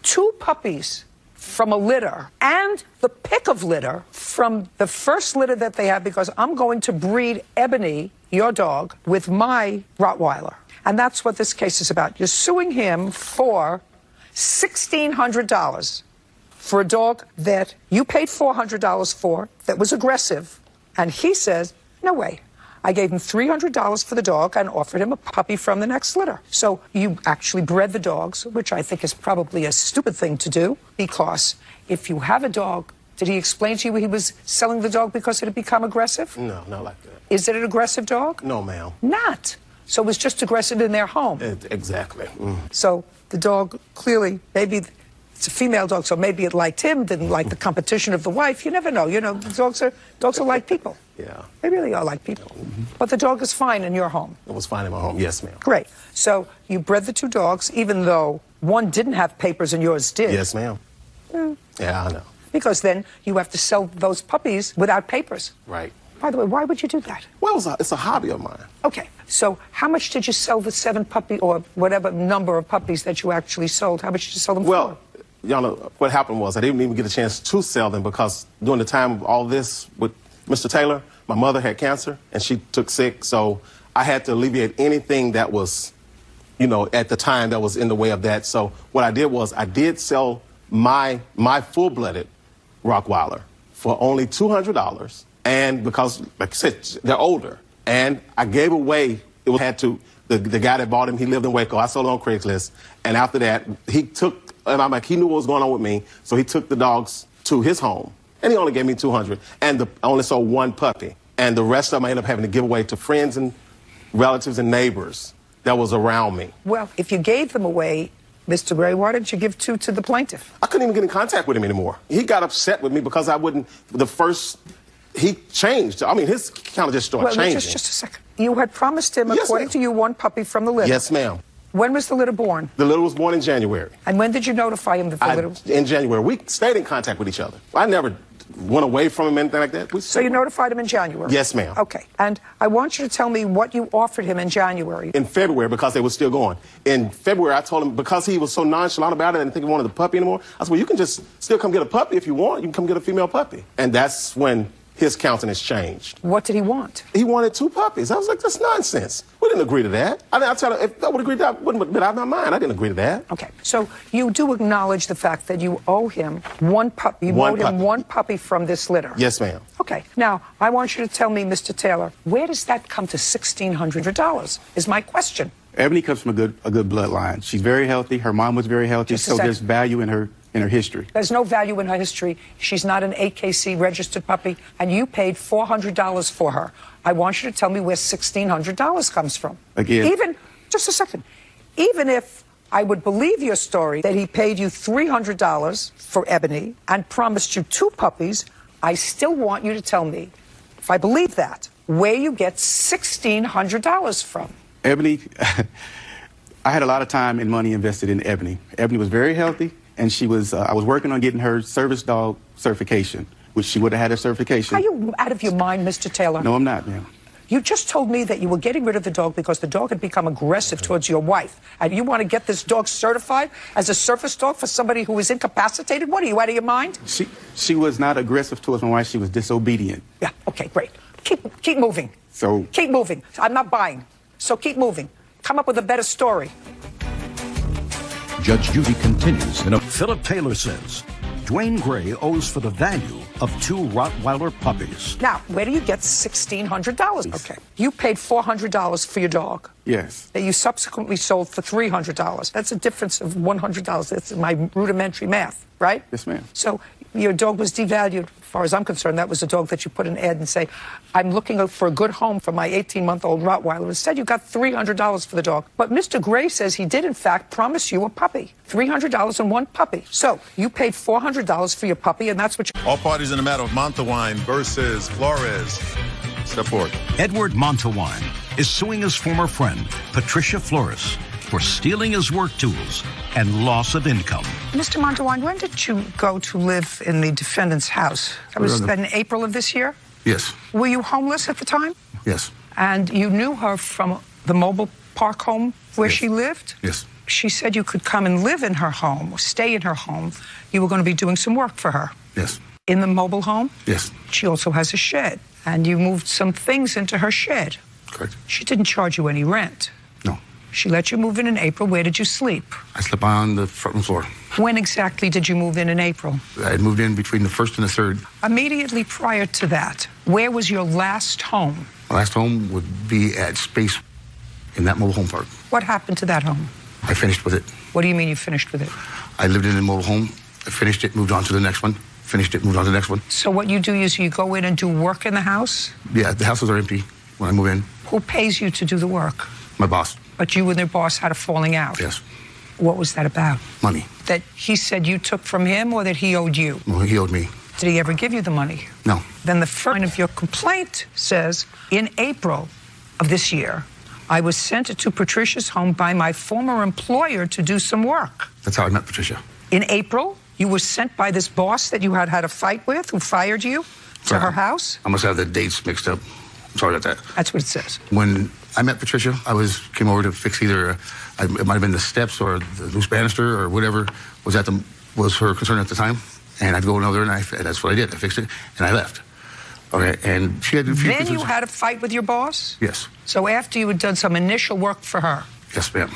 2 puppies from a litter and the pick of litter from the first litter that they have because I'm going to breed Ebony, your dog, with my Rottweiler. And that's what this case is about. You're suing him for $1,600 for a dog that you paid $400 for that was aggressive. And he says, no way. I gave him $300 for the dog and offered him a puppy from the next litter. So you actually bred the dogs, which I think is probably a stupid thing to do, because if you have a dog, did he explain to you he was selling the dog because it had become aggressive? No, not like that. Is it an aggressive dog? No, ma'am. Not. So it was just aggressive in their home. Exactly. So the dog clearly, maybe it's a female dog, so maybe it liked him, didn't like the competition of the wife. You never know. You know, dogs are like people. Yeah. They really are like people. But the dog is fine in your home. It was fine in my home. Yes, ma'am. Great. So you bred the two dogs, even though one didn't have papers and yours did. Yes, ma'am. Yeah, I know. Because then you have to sell those puppies without papers. Right. By the way, why would you do that? Well, it's a hobby of mine. Okay, so how much did you sell the 7 puppy or whatever number of puppies that you actually sold? How much did you sell them Well, for? y'all know what happened was I didn't even get a chance to sell them because during the time of all this with Mr. Taylor, my mother had cancer and she took sick, so I had to alleviate anything that was, you know, at the time that was in the way of that. So what I did was I did sell my full-blooded Rottweiler for only $200. And because, like I said, they're older. And I gave away, the guy that bought him, he lived in Waco. I sold it on Craigslist. And after that, he knew what was going on with me. So he took the dogs to his home. And he only gave me $200. And I only sold 1 puppy. And the rest of them I ended up having to give away to friends and relatives and neighbors that was around me. Well, if you gave them away, Mr. Gray, why didn't you give 2 to the plaintiff? I couldn't even get in contact with him anymore. He got upset with me because I wouldn't, he changed. I mean, his kind of just started changing. Just a second. You had promised him, according to you, 1 puppy from the litter. Yes, ma'am. When was the litter born? The litter was born in January. And when did you notify him that the litter was? In January. We stayed in contact with each other. I never went away from him, anything like that. So you notified him in January? Yes, ma'am. Okay. And I want you to tell me what you offered him in January. In February, because they were still going. In February, I told him, because he was so nonchalant about it and didn't think he wanted the puppy anymore, I said, well, you can just still come get a puppy if you want. You can come get a female puppy. And that's when his countenance changed. What did he want? He wanted 2 puppies. I was like, that's nonsense. We didn't agree to that. I tell her, if I would agree to that, I wouldn't have been out of my mind. I didn't agree to that. Okay. So you do acknowledge the fact that you owe him 1 puppy. You owed him 1 puppy from this litter. Yes, ma'am. Okay. Now, I want you to tell me, Mr. Taylor, where does that come to $1,600 is my question. Ebony comes from a good bloodline. She's very healthy. Her mom was very healthy, so there's value in her history. There's no value in her history. She's not an AKC registered puppy, and you paid $400 for her. I want you to tell me where $1,600 comes from. Again. Just a second. Even if I would believe your story that he paid you $300 for Ebony and promised you 2 puppies, I still want you to tell me, if I believe that, where you get $1,600 from. Ebony, I had a lot of time and money invested in Ebony. Ebony was very healthy. And she was, I was working on getting her service dog certification, which she would have had her certification. Are you out of your mind, Mr. Taylor? No, I'm not, ma'am. You just told me that you were getting rid of the dog because the dog had become aggressive towards your wife. And you want to get this dog certified as a service dog for somebody who is incapacitated? What, are you out of your mind? She was not aggressive towards my wife. She was disobedient. Yeah, okay, great. Keep moving. So keep moving. I'm not buying. So keep moving. Come up with a better story. Judge Judy continues. Philip Taylor says Dwayne Gray owes for the value of 2 Rottweiler puppies. Now, where do you get $1,600? Okay. You paid $400 for your dog. Yes. That you subsequently sold for $300. That's a difference of $100. That's my rudimentary math, right? Yes, ma'am. So your dog was devalued. As far as I'm concerned, that was a dog that you put in an ad and say, I'm looking for a good home for my 18-month-old Rottweiler. Instead, you got $300 for the dog. But Mr. Gray says he did, in fact, promise you a puppy. $300 and 1 puppy. So you paid $400 for your puppy, and that's what you... All parties in the matter of Montawine versus Flores. Step forward. Edward Montawine is suing his former friend, Patricia Flores, for stealing his work tools and loss of income. Mr. Montawine, when did you go to live in the defendant's house? That was in April of this year? Yes. Were you homeless at the time? Yes. And you knew her from the mobile park home where she lived? Yes. She said you could come and live in her home, or stay in her home. You were going to be doing some work for her. Yes. In the mobile home? Yes. She also has a shed, and you moved some things into her shed. Correct. She didn't charge you any rent. No. She let you move in April. Where did you sleep? I slept on the front floor. When exactly did you move in April? I moved in between the 1st and the 3rd. Immediately prior to that, where was your last home? My last home would be at Space in that mobile home park. What happened to that home? I finished with it. What do you mean you finished with it? I lived in a mobile home. I finished it, moved on to the next one. Finished it, moved on to the next one. So what you do is you go in and do work in the house? Yeah, the houses are empty when I move in. Who pays you to do the work? My boss. But you and their boss had a falling out? Yes. What was that about? Money. That he said you took from him or that he owed you? Well, he owed me. Did he ever give you the money? No. Then the first line of your complaint says, in April of this year, I was sent to Patricia's home by my former employer to do some work. That's how I met Patricia. In April, you were sent by this boss that you had had a fight with, who fired you, to her house? I must have the dates mixed up. I'm sorry about that. That's what it says. When I met Patricia, came over to fix either, it might have been the steps or the loose banister or whatever was her concern at the time. And I'd go over there, and that's what I did. I fixed it, and I left. Okay, and she had a few Then you had a fight with your boss? Yes. So after you had done some initial work for her? Yes, ma'am.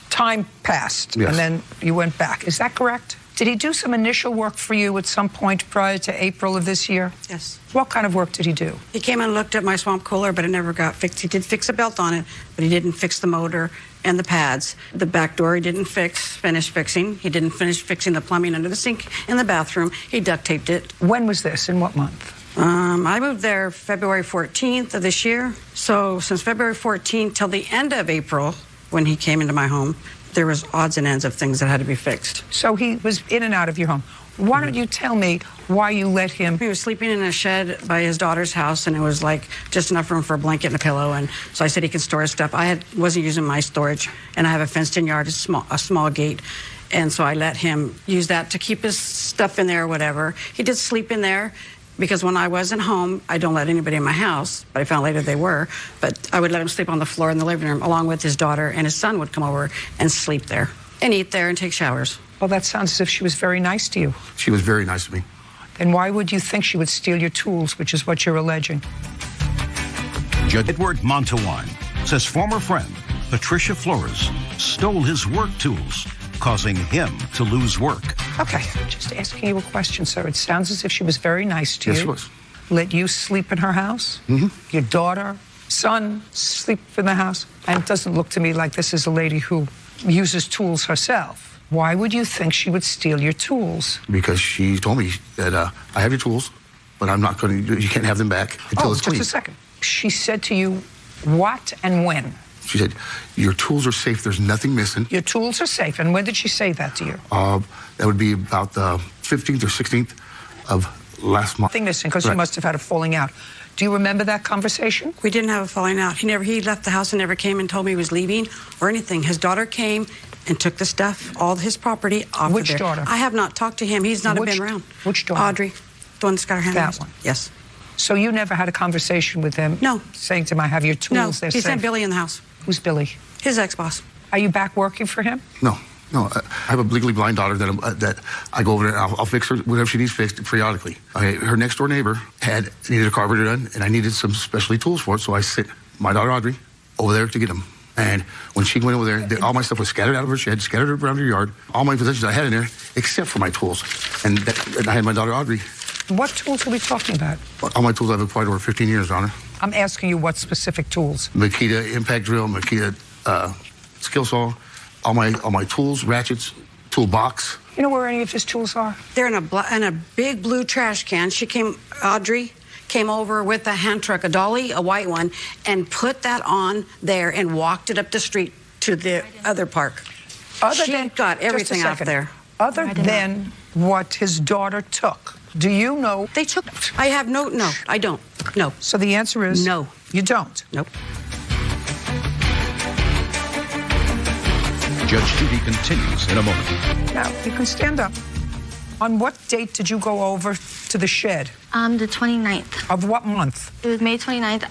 Time passed, yes. And then you went back. Is that correct? Did he do some initial work for you at some point prior to April of this year? Yes. What kind of work did he do? He came and looked at my swamp cooler, but it never got fixed. He did fix a belt on it, but he didn't fix the motor and the pads. The back door he didn't finish fixing. He didn't finish fixing the plumbing under the sink in the bathroom. He duct taped it. When was this? In what month? I moved there February 14th of this year. So since February 14th till the end of April, when he came into my home, there was odds and ends of things that had to be fixed. So he was in and out of your home. Why don't you tell me why you let him? He was sleeping in a shed by his daughter's house, and it was like just enough room for a blanket and a pillow. And so I said he could store his stuff. Wasn't using my storage, and I have a fenced-in yard, a small gate. And so I let him use that to keep his stuff in there or whatever. He did sleep in there, because when I wasn't home, I don't let anybody in my house, but I found later they were. But I would let him sleep on the floor in the living room, along with his daughter, and his son would come over and sleep there, and eat there, and take showers. Well, that sounds as if she was very nice to you. She was very nice to me. Then why would you think she would steal your tools, which is what you're alleging? Judge Edward Montewan says former friend Patricia Flores stole his work tools, causing him to lose work. Okay, just asking you a question, sir. It sounds as if she was very nice to you. Yes, she was. Let you sleep in her house? Mm-hmm. Your daughter, son sleep in the house? And it doesn't look to me like this is a lady who uses tools herself. Why would you think she would steal your tools? Because she told me that I have your tools, but I'm not going to, you can't have them back until it's clean. Just a second. She said to you what and when? She said, your tools are safe. There's nothing missing. Your tools are safe. And when did she say that to you? That would be about the 15th or 16th of last month. Nothing missing, because you must have had a falling out. Do you remember that conversation? We didn't have a falling out. He left the house and never came and told me he was leaving or anything. His daughter came and took the stuff, all his property off of there. Which daughter? I have not talked to him. He's not been around. Which daughter? Audrey, the one that's got her hand That raised. one? Yes. So you never had a conversation with him? No. Saying to him, I have your tools, No, they're he safe. sent Billy in the house. Who's Billy? His ex-boss. Are you back working for him? No. I have a legally blind daughter that I go over there and I'll fix her whatever she needs fixed periodically. Her next door neighbor needed a carpenter done, and I needed some specialty tools for it, so I sent my daughter Audrey over there to get them. And when she went over there, all my stuff was scattered out of her shed, scattered around her yard. All my possessions I had in there, except for my tools. And I had my daughter Audrey. What tools are we talking about? All my tools I've acquired over 15 years, Your Honor. I'm asking you what specific tools. Makita impact drill, Makita skill saw, all my tools, ratchets, toolbox. You know where any of his tools are? They're in a big blue trash can. Audrey came over with a hand truck, a dolly, a white one, and put that on there and walked it up the street to the other park. She got everything out there. Other than what his daughter took, do you know? They took. I have no, I don't. No. So the answer is? No. You don't? Nope. Judge Judy continues in a moment. Now, you can stand up. On what date did you go over to the shed? The 29th. Of what month? It was May 29th.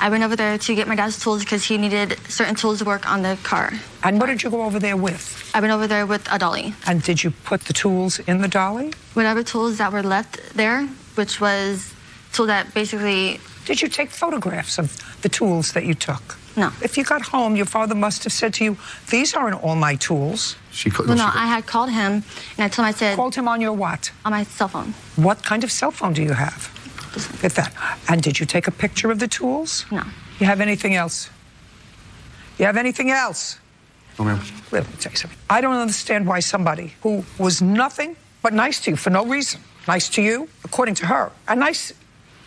I went over there to get my dad's tools because he needed certain tools to work on the car. And what did you go over there with? I went over there with a dolly. And did you put the tools in the dolly? Whatever tools that were left there, which was tools that basically... Did you take photographs of the tools that you took? No. If you got home, your father must have said to you, these aren't all my tools. I had called him, and I told him, I said... Called him on your what? On my cell phone. What kind of cell phone do you have? Get that. And did you take a picture of the tools? No. You have anything else? You have anything else? No, ma'am. Let me tell you something. I don't understand why somebody who was nothing but nice to you for no reason, nice to you, according to her, and nice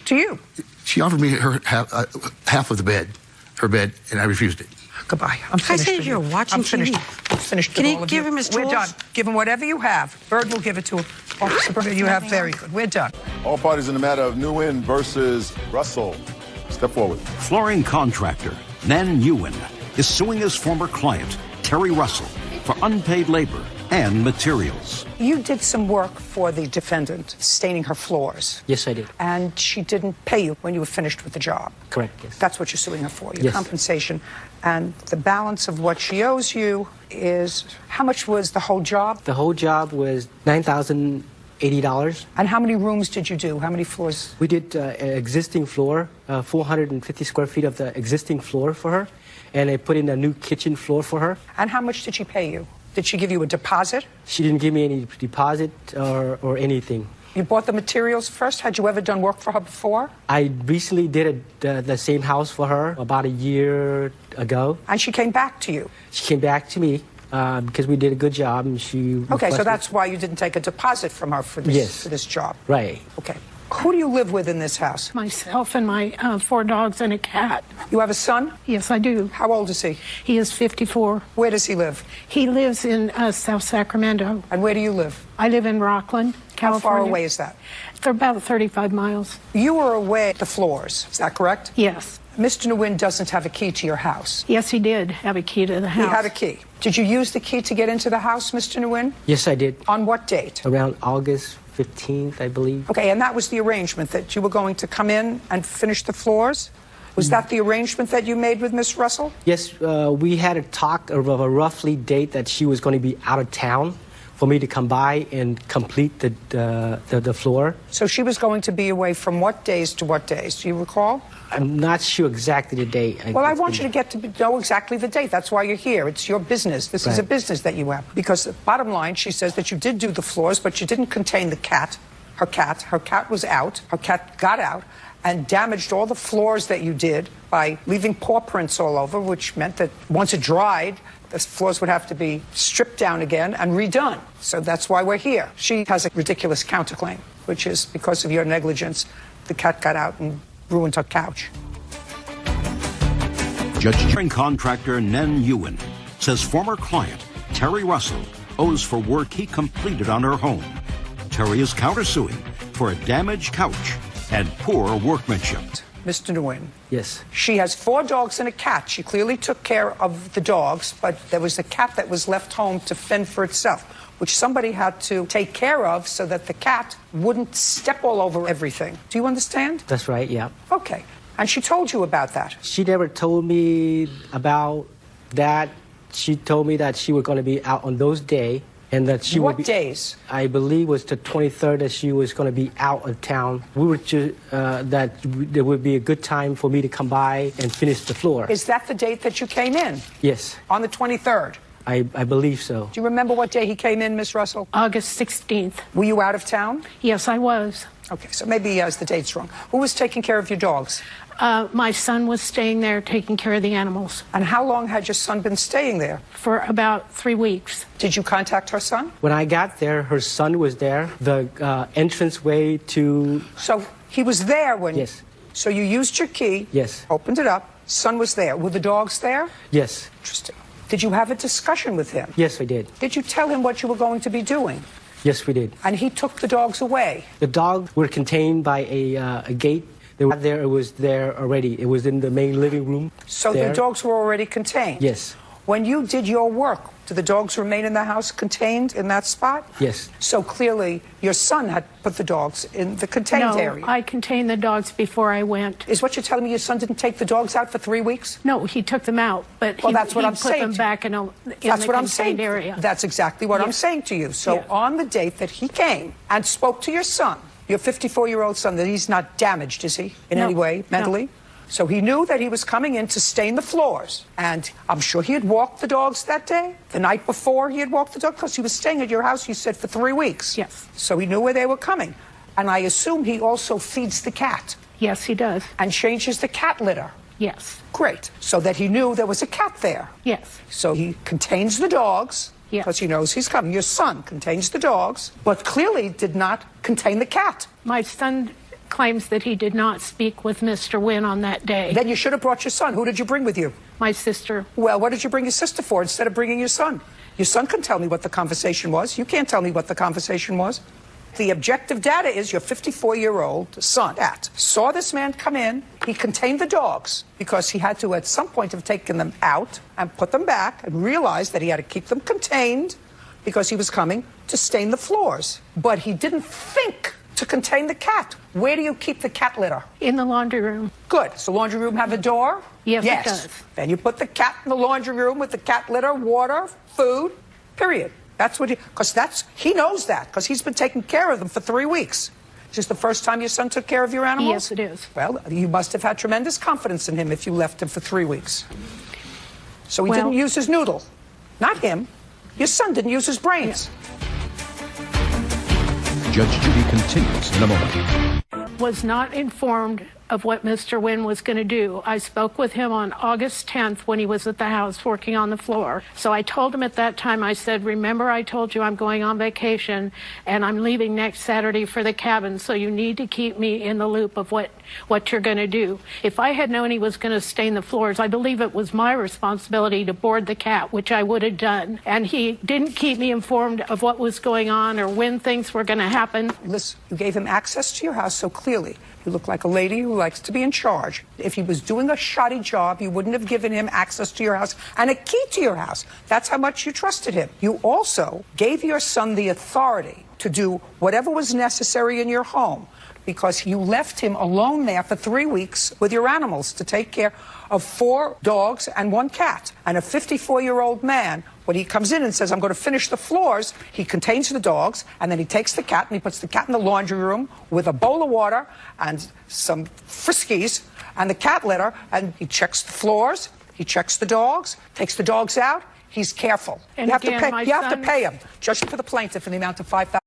to you. She offered me her half of the bed, her bed, and I refused it. Goodbye. I'm finished. I said you're watching I'm finished. TV. I'm finished. Can with you all of give him his We're tools? done. Give him whatever you have. Bird will give it to him. Officer Bird, you have very good. We're done. All parties in the matter of Nguyen versus Russell. Step forward. Flooring contractor Nan Nguyen is suing his former client, Terry Russell, for unpaid labor and materials. You did some work for the defendant, staining her floors. Yes, I did. And she didn't pay you when you were finished with the job. Correct, yes. That's what you're suing her for, your Yes. compensation. And the balance of what she owes you is, how much was the whole job? The whole job was $9,080. And how many rooms did you do? How many floors? We did an existing floor, 450 square feet of the existing floor for her, and I put in a new kitchen floor for her. And how much did she pay you? Did she give you a deposit? She didn't give me any deposit or anything. You bought the materials first? Had you ever done work for her before? I recently did the same house for her about a year ago. And she came back to you? She came back to me because we did a good job, and she Okay, so requested- that's why you didn't take a deposit from her for this, Yes. for this job? Right. Okay. Who do you live with in this house? Myself and my 4 dogs and a cat. You have a son? Yes, I do. How old is he? He is 54. Where does he live? He lives in South Sacramento. And where do you live? I live in Rockland, California. How far away is that? They're about 35 miles. You were away at the floors, is that correct? Yes. Mr. Nguyen doesn't have a key to your house. Yes, he did have a key to the house. He had a key. Did you use the key to get into the house, Mr. Nguyen? Yes, I did. On what date? Around August 15th, I believe. Okay, and that was the arrangement, that you were going to come in and finish the floors? Was that the arrangement that you made with Miss Russell? Yes, we had a talk of a roughly date that she was going to be out of town for me to come by and complete the floor. So she was going to be away from what days to what days? Do you recall? I'm not sure exactly the date. Well, I want you to get to know exactly the date. That's why you're here. It's your business. This is a Right. business that you have. Because bottom line, she says that you did do the floors, but you didn't contain the cat. Her cat. Her cat was out. Her cat got out and damaged all the floors that you did by leaving paw prints all over, which meant that once it dried, the floors would have to be stripped down again and redone. So that's why we're here. She has a ridiculous counterclaim, which is because of your negligence, the cat got out and ruined her couch. Judge contractor Nan Nguyen says former client Terry Russell owes for work he completed on her home. Terry is countersuing for a damaged couch and poor workmanship. Mr. Nguyen. Yes. She has 4 dogs and a cat. She clearly took care of the dogs, but there was a cat that was left home to fend for itself, which somebody had to take care of so that the cat wouldn't step all over everything. Do you understand? That's right, yeah. Okay. And she told you about that? She never told me about that. She told me that she was going to be out on those days. And that she What would be, days? I believe was the 23rd that she was going to be out of town. We were that there would be a good time for me to come by and finish the floor. Is that the date that you came in? Yes, On the 23rd? I believe so. Do you remember what day he came in, Miss Russell? August 16th. Were you out of town? Yes, I was. Okay, so maybe he has the dates wrong. Who was taking care of your dogs? My son was staying there taking care of the animals. And how long had your son been staying there? For about 3 weeks. Did you contact her son? When I got there, her son was there. The entranceway to... So he was there when... Yes. So you used your key. Yes. Opened it up. Son was there. Were the dogs there? Yes. Interesting. Did you have a discussion with him? Yes, I did. Did you tell him what you were going to be doing? Yes, we did. And he took the dogs away? The dogs were contained by a gate. They were there. It was there already. It was in the main living room. So there. the dogs were already contained? Yes. When you did your work, do the dogs remain in the house contained in that spot? Yes. So clearly your son had put the dogs in the contained area. No, I contained the dogs before I went. Is what you're telling me your son didn't take the dogs out for 3 weeks? No, he took them out, but Well, he, that's what he I'm put saying them to- back in the That's what I'm contained saying. area. That's exactly what I'm Yes. saying to you. So Yeah. on the date that he came and spoke to your son, your 54-year-old son, that he's not damaged, is he, in No. any way, mentally? No. So he knew that he was coming in to stain the floors. And I'm sure he had walked the dogs that day. The night before he had walked the dogs, because he was staying at your house, you said, for 3 weeks. Yes. So he knew where they were coming. And I assume he also feeds the cat. Yes, he does. And changes the cat litter. Yes. Great. So that he knew there was a cat there. Yes. So he contains the dogs. Because he knows he's coming. Your son contains the dogs, but clearly did not contain the cat. My son claims that he did not speak with Mr. Wynn on that day. Then you should have brought your son. Who did you bring with you? My sister. Well, what did you bring your sister for instead of bringing your son? Your son can tell me what the conversation was. You can't tell me what the conversation was. The objective data is your 54-year-old son, saw this man come in. He contained the dogs because he had to, at some point, have taken them out and put them back and realized that he had to keep them contained because he was coming to stain the floors. But he didn't think to contain the cat. Where do you keep the cat litter? In the laundry room. Good. Does the laundry room have a door? Yes, it does. Then you put the cat in the laundry room with the cat litter, water, food, period. That's what he knows that because he's been taking care of them for 3 weeks. Is this the first time your son took care of your animals? Yes, it is. Well, you must have had tremendous confidence in him if you left him for 3 weeks. So he didn't use his noodle. Not him. Your son didn't use his brains. Judge Judy continues in a moment. Was not informed of what Mr. Wynn was going to do. I spoke with him on August 10th when he was at the house working on the floor. So I told him at that time, I said, remember I told you I'm going on vacation and I'm leaving next Saturday for the cabin, so you need to keep me in the loop of what you're going to do. If I had known he was going to stain the floors, I believe it was my responsibility to board the cat, which I would have done. And he didn't keep me informed of what was going on or when things were going to happen. Listen, you gave him access to your house so clearly. You look like a lady who likes to be in charge. If he was doing a shoddy job, you wouldn't have given him access to your house and a key to your house. That's how much you trusted him. You also gave your son the authority to do whatever was necessary in your home because you left him alone there for 3 weeks with your animals to take care of 4 dogs and 1 cat. And a 54-year-old man, when he comes in and says, I'm going to finish the floors, he contains the dogs, and then he takes the cat and he puts the cat in the laundry room with a bowl of water and some Friskies and the cat litter, and he checks the floors, he checks the dogs, takes the dogs out. He's careful. And you have again, to pay him, just for the plaintiff, in the amount of $5,000.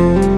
you.